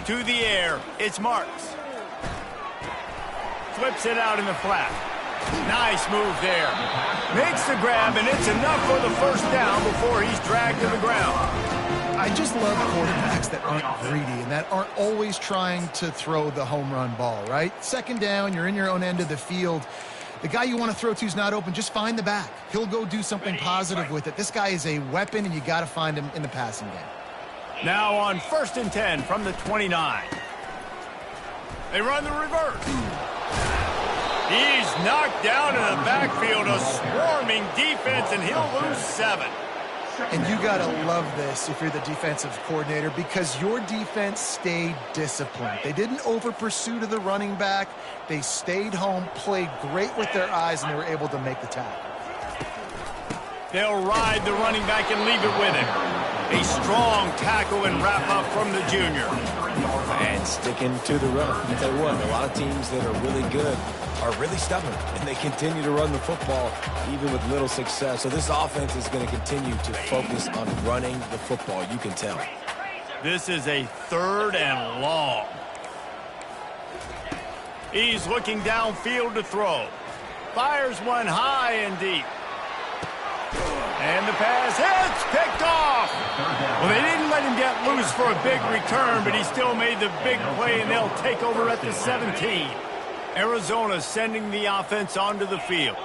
To the air, it's Marks. Flips it out in the flat. Nice move there. Makes the grab, and it's enough for the first down before he's dragged to the ground. I just love quarterbacks that aren't greedy and that aren't always trying to throw the home run ball, right? Second down, you're in your own end of the field. The guy you want to throw to is not open. Just find the back. He'll go do something positive with it. This guy is a weapon, and you got to find him in the passing game. Now on 1st and 10 from the 29. They run the reverse. He's knocked down in the backfield, a swarming defense, and he'll lose 7. And you got to love this if you're the defensive coordinator because your defense stayed disciplined. They didn't over-pursue to the running back. They stayed home, played great with their eyes, and they were able to make the tackle. They'll ride the running back and leave it with him. A strong tackle and wrap-up from the junior. And sticking to the run. I tell you what, a lot of teams that are really good are really stubborn, and they continue to run the football even with little success. So this offense is going to continue to focus on running the football. You can tell. This is a 3rd and long. He's looking downfield to throw. Fires one high and deep. And the pass hits, picked off. Well, they didn't let him get loose for a big return, but he still made the big play, and they'll take over at the 17. Arizona sending the offense onto the field.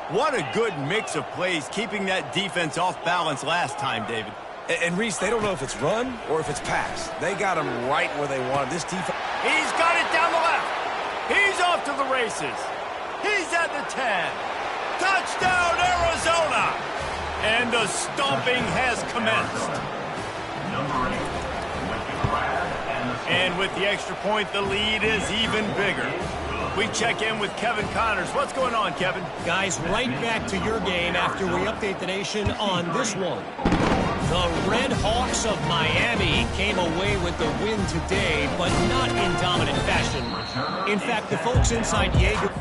What a good mix of plays, keeping that defense off balance last time, David. And Reese, they don't know if it's run or if it's pass. They got him right where they want him. This defense. He's got it down the left. He's off to the races. He's at the 10. Touchdown, Arizona! And the stomping has commenced. And with the extra point, the lead is even bigger. We check in with Kevin Connors. What's going on, Kevin? Guys, right back to your game after we update the nation on this one. The Red Hawks of Miami came away with the win today, but not in dominant fashion. In fact, the folks inside Jaeger...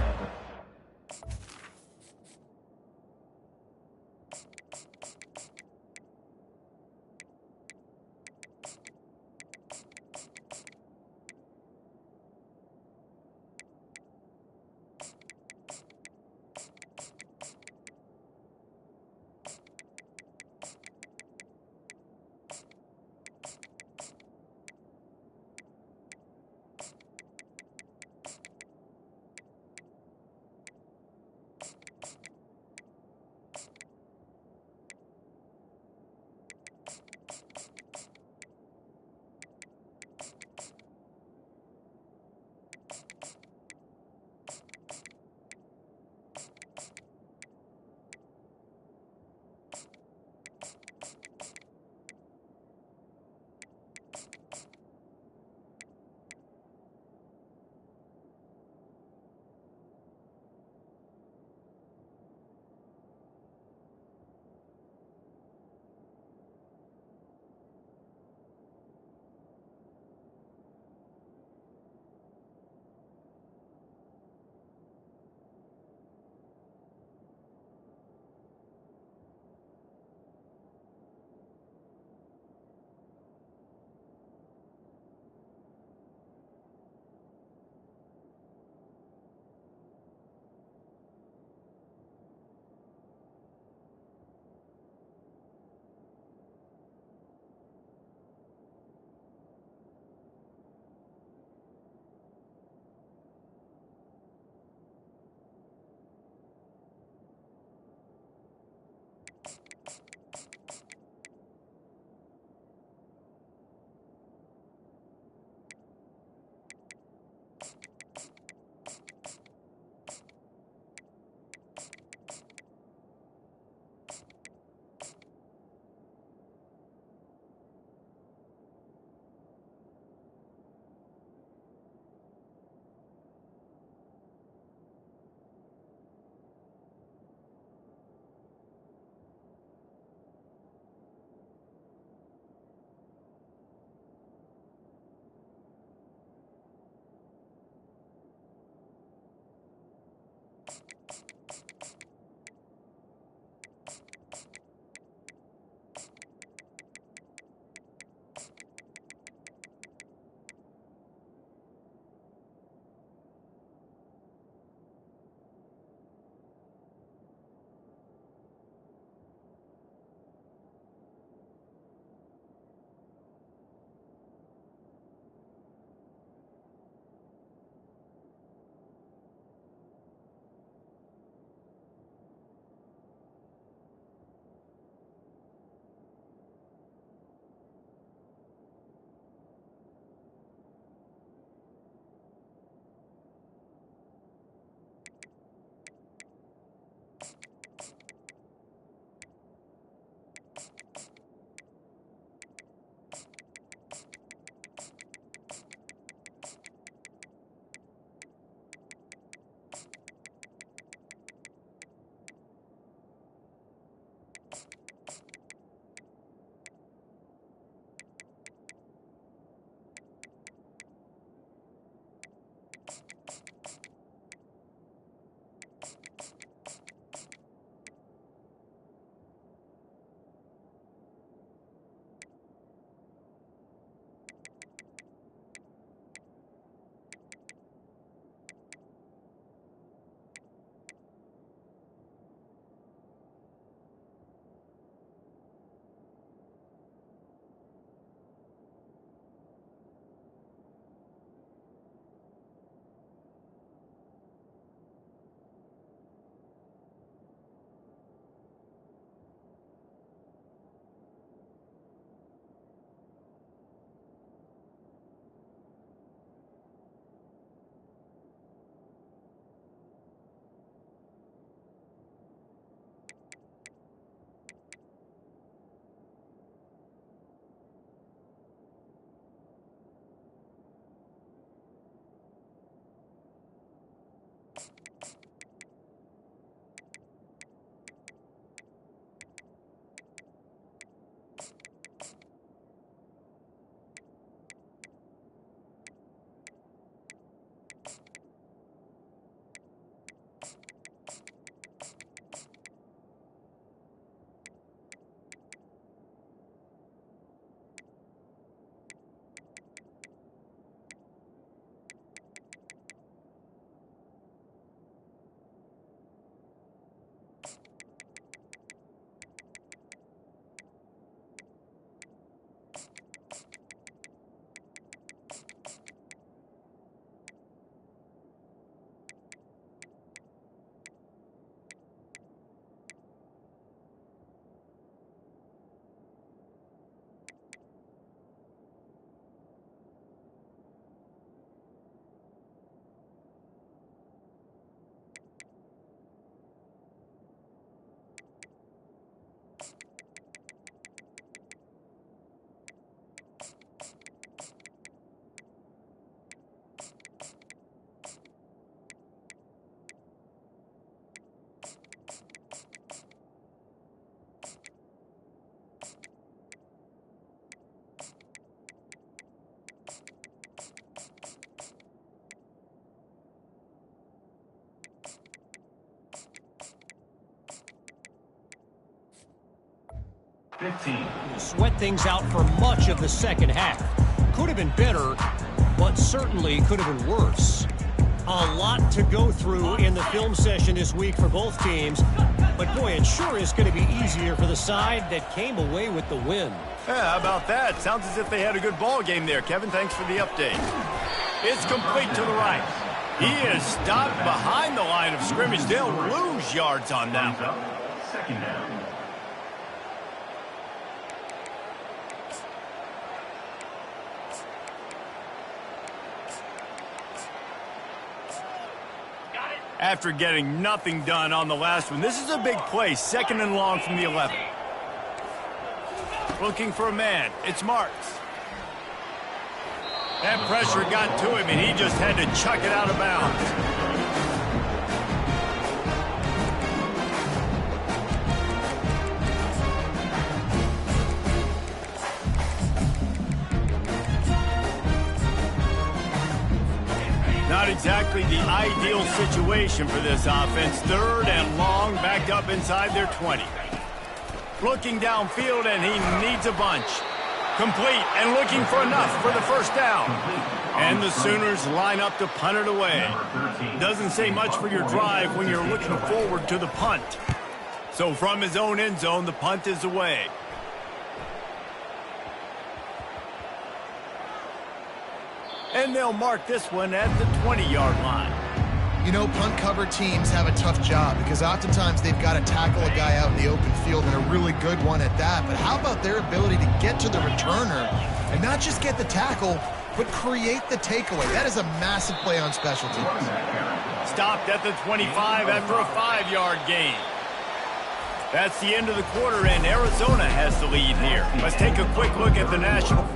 15. Sweat things out for much of the second half. Could have been better, but certainly could have been worse. A lot to go through in the film session this week for both teams. But boy, it sure is going to be easier for the side that came away with the win. Yeah, how about that? Sounds as if they had a good ball game there, Kevin. Thanks for the update. It's complete to the right. He is stopped behind the line of scrimmage. They'll lose yards on that one. Second down. After getting nothing done on the last one, this is a big play. 2nd and long from the 11. Looking for a man. It's Marks. That pressure got to him, and he just had to chuck it out of bounds. Not exactly the ideal situation for this offense. 3rd and long, backed up inside their 20. Looking downfield, and he needs a bunch. Complete and looking for enough for the first down. And the Sooners line up to punt it away. Doesn't say much for your drive when you're looking forward to the punt. So from his own end zone, the punt is away. And they'll mark this one at the 20-yard line. You know, punt cover teams have a tough job because oftentimes they've got to tackle a guy out in the open field, and a really good one at that. But how about their ability to get to the returner and not just get the tackle, but create the takeaway? That is a massive play on special teams. Stopped at the 25 after a 5-yard gain. That's the end of the quarter, and Arizona has the lead here. Let's take a quick look at the national.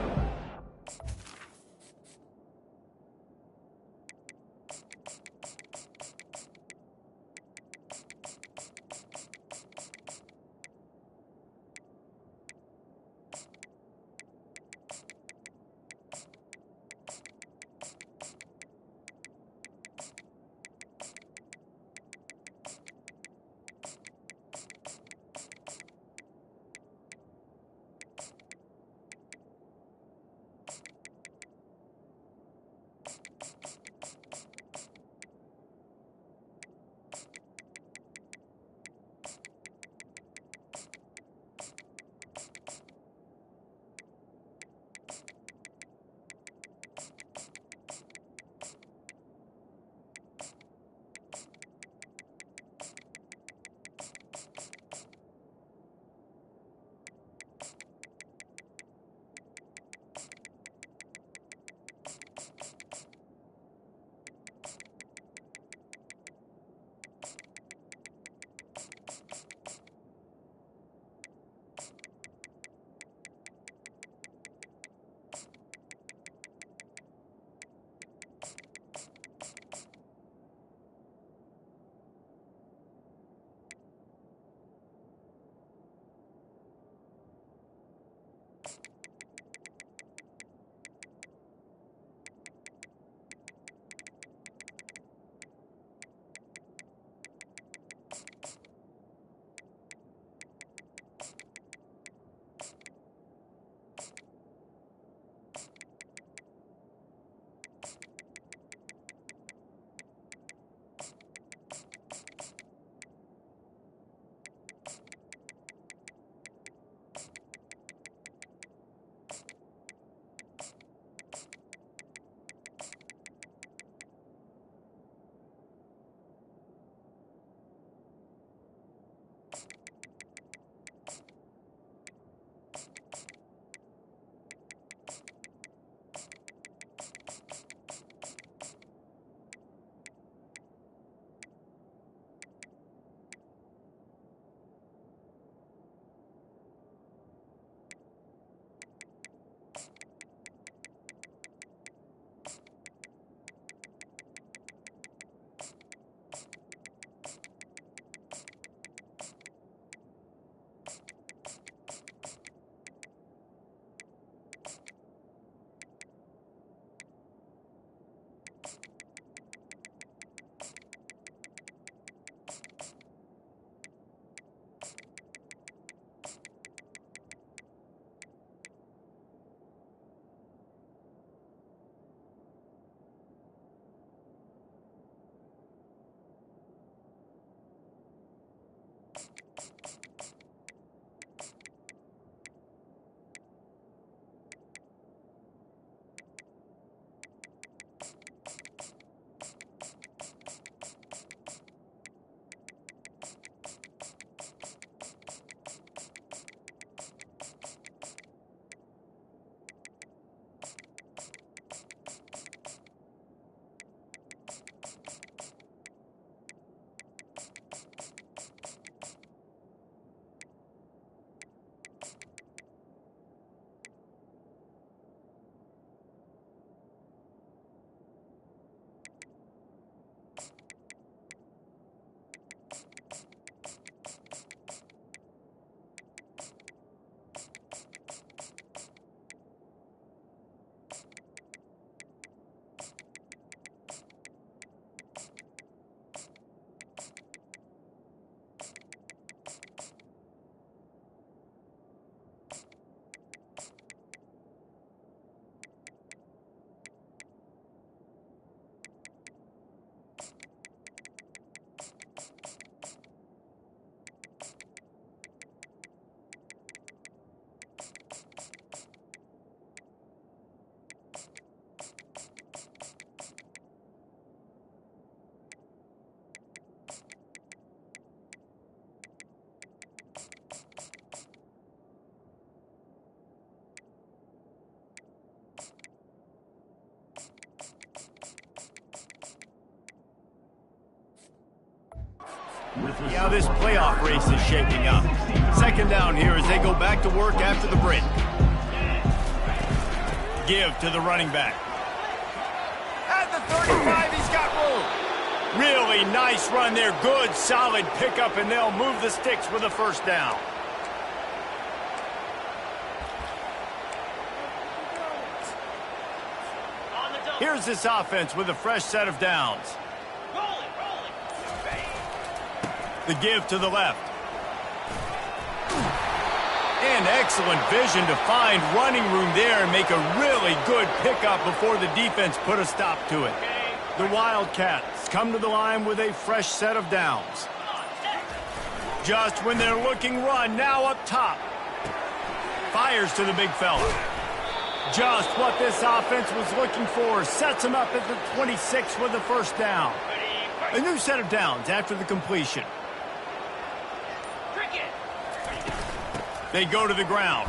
Yeah, this playoff race is shaping up. Second down here as they go back to work after the break. Give to the running back. At the 35, he's got room. Really nice run there. Good, solid pickup, and they'll move the sticks with a first down. Here's this offense with a fresh set of downs. The give to the left. And excellent vision to find running room there and make a really good pickup before the defense put a stop to it. The Wildcats come to the line with a fresh set of downs. Just when they're looking run, now up top. Fires to the big fella. Just what this offense was looking for. Sets him up at the 26 with the first down. A new set of downs after the completion. They go to the ground.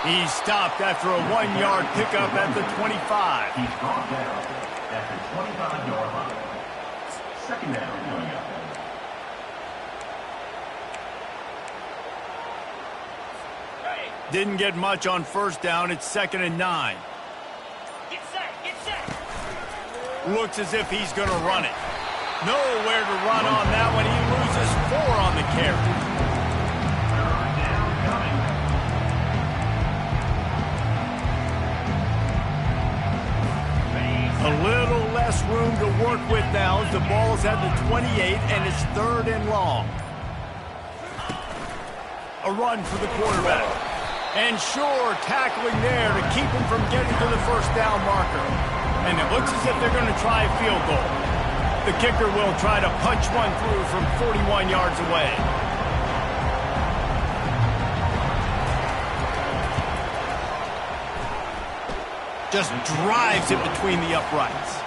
He's stopped after a 1-yard pickup at the 25. He's brought down at the 25-yard line. Second down coming up. Didn't get much on first down. It's 2nd and 9. Get set, get set. Looks as if he's going to run it. Nowhere to run on that one. He loses 4 on the carry. A little less room to work with now as the ball's at the 28 and it's 3rd and long. A run for the quarterback. And sure, tackling there to keep him from getting to the first down marker. And it looks as if they're going to try a field goal. The kicker will try to punch one through from 41 yards away. Just drives it between the uprights.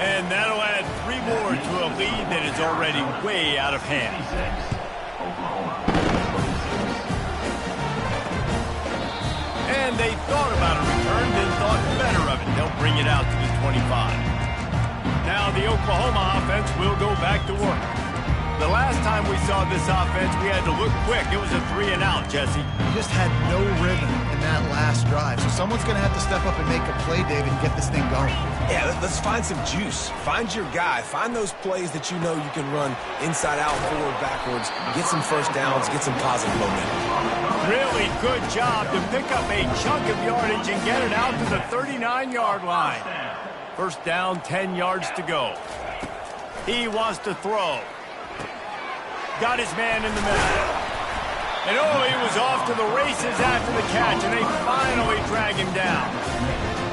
And that'll add 3 more to a lead that is already way out of hand. And they thought about a return, then thought better of it. They'll bring it out to the 25. Now the Oklahoma offense will go back to work. The last time we saw this offense, we had to look quick. It was a 3-and-out, Jesse. You just had no rhythm in that last drive. So someone's going to have to step up and make a play, David, and get this thing going. Yeah, let's find some juice. Find your guy. Find those plays that you know you can run inside out, forward, backwards. Get some first downs. Get some positive momentum. Really good job to pick up a chunk of yardage and get it out to the 39-yard line. First down, 10 yards to go. He wants to throw. Got his man in the middle. And oh, he was off to the races after the catch, and they finally drag him down.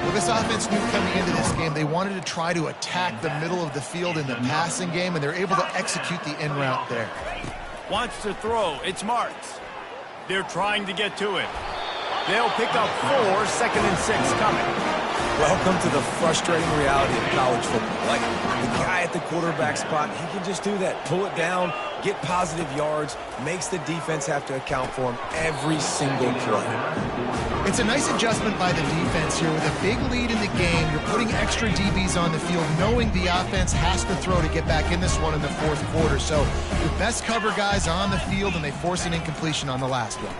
Well, this offense knew coming into this game they wanted to try to attack the middle of the field in the passing game, and they're able to execute the in route there. Wants to throw. It's Marks. They're trying to get to it. They'll pick up 4, 2nd and 6 coming. Welcome to the frustrating reality of college football. Like, the guy at the quarterback spot, he can just do that. Pull it down, get positive yards, makes the defense have to account for him every single play. It's a nice adjustment by the defense here. With a big lead in the game, you're putting extra DBs on the field, knowing the offense has to throw to get back in this one in the 4th quarter. So your best cover guys on the field, and they force an incompletion on the last one.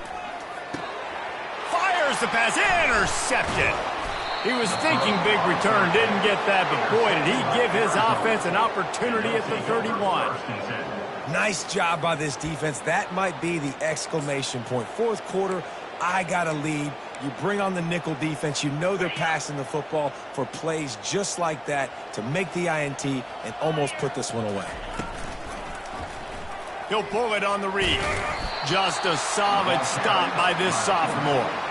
Fires the pass, intercepted. He was thinking big return, didn't get that, but boy, did he give his offense an opportunity at the 31. Nice job by this defense. That might be the exclamation point. 4th quarter, I got a lead. You bring on the nickel defense. You know they're passing the football for plays just like that to make the INT and almost put this one away. He'll pull it on the read. Just a solid stop by this sophomore.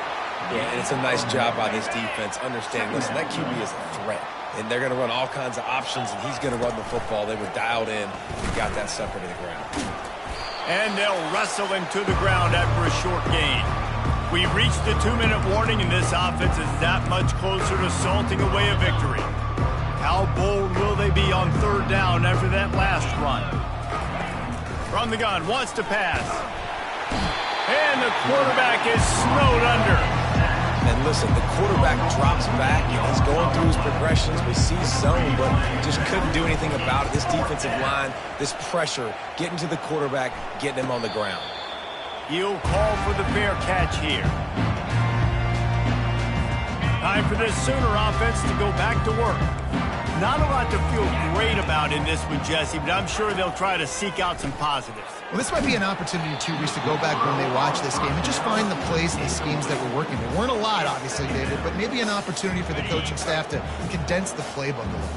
Yeah, and it's a nice job by this defense. Understanding, listen, that QB is a threat. And they're going to run all kinds of options, and he's going to run the football. They were dialed in and got that sucker to the ground. And they'll wrestle him to the ground after a short gain. We reached the 2-minute warning, and this offense is that much closer to salting away a victory. How bold will they be on 3rd down after that last run? From the gun, wants to pass. And the quarterback is snowed under. And listen, the quarterback drops back, and he's going through his progressions. We see zone, but just couldn't do anything about it. This defensive line, this pressure, getting to the quarterback, getting him on the ground. He'll call for the fair catch here. Time for this Sooner offense to go back to work. Not a lot to feel great about in this one, Jesse, but I'm sure they'll try to seek out some positives. Well, this might be an opportunity, too, Reese, to go back when they watch this game and just find the plays and the schemes that were working. There weren't a lot, obviously, David, but maybe an opportunity for the coaching staff to condense the playbook a little.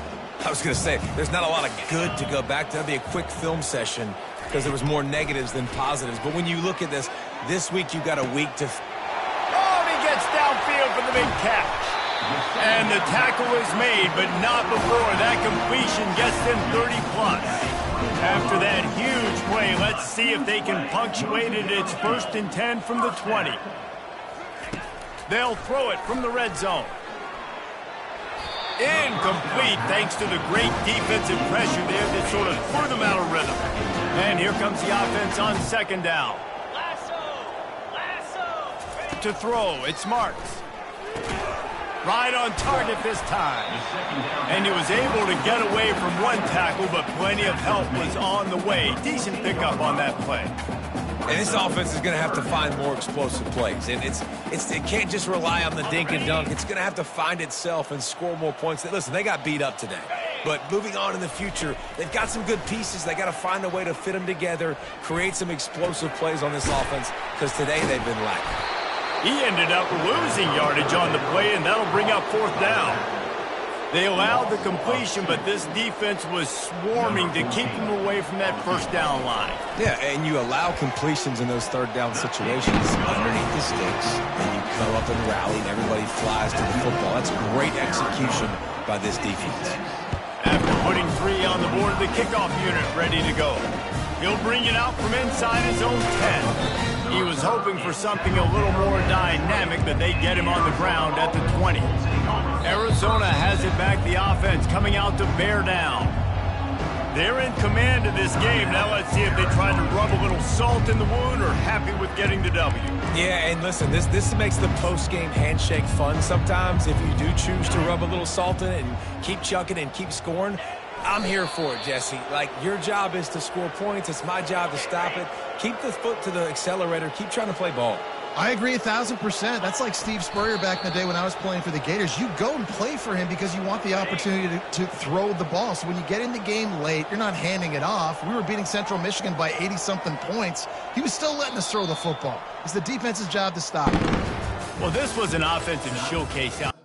I was going to say, there's not a lot of good to go back to. That'd be a quick film session because there was more negatives than positives. But when you look at this week you got a week to... Oh, and he gets downfield for the big catch. And the tackle is made, but not before that completion gets them 30-plus. After that huge play, let's see if they can punctuate it. It's 1st and 10 from the 20. They'll throw it from the red zone. Incomplete, thanks to the great defensive pressure there that sort of threw them out of rhythm. And here comes the offense on 2nd down. Lasso! To throw, it's Marks. Right on target this time. And he was able to get away from one tackle, but plenty of help was on the way. Decent pickup on that play. And this offense is going to have to find more explosive plays. And it can't just rely on the dink and dunk. It's going to have to find itself and score more points. Listen, they got beat up today. But moving on in the future, they've got some good pieces. They got to find a way to fit them together, create some explosive plays on this offense, because today they've been lacking. He ended up losing yardage on the play, and that'll bring up 4th down. They allowed the completion, but this defense was swarming to keep them away from that 1st down line. Yeah, and you allow completions in those 3rd down situations underneath the sticks, and you come up and rally, and everybody flies to the football. That's great execution by this defense. After putting 3 on the board, the kickoff unit ready to go. He'll bring it out from inside his own 10. He was hoping for something a little more dynamic, but they get him on the ground at the 20. Arizona has it back, the offense coming out to bear down. They're in command of this game. Now let's see if they try to rub a little salt in the wound or happy with getting the W. Yeah, and listen, this makes the post-game handshake fun sometimes. If you do choose to rub a little salt in it and keep chucking and keep scoring, I'm here for it, Jesse. Like, your job is to score points. It's my job to stop it. Keep the foot to the accelerator. Keep trying to play ball. I agree 1,000%. That's like Steve Spurrier back in the day when I was playing for the Gators. You go and play for him because you want the opportunity to throw the ball. So when you get in the game late, you're not handing it off. We were beating Central Michigan by 80-something points. He was still letting us throw the football. It's the defense's job to stop it. Well, this was an offensive showcase out.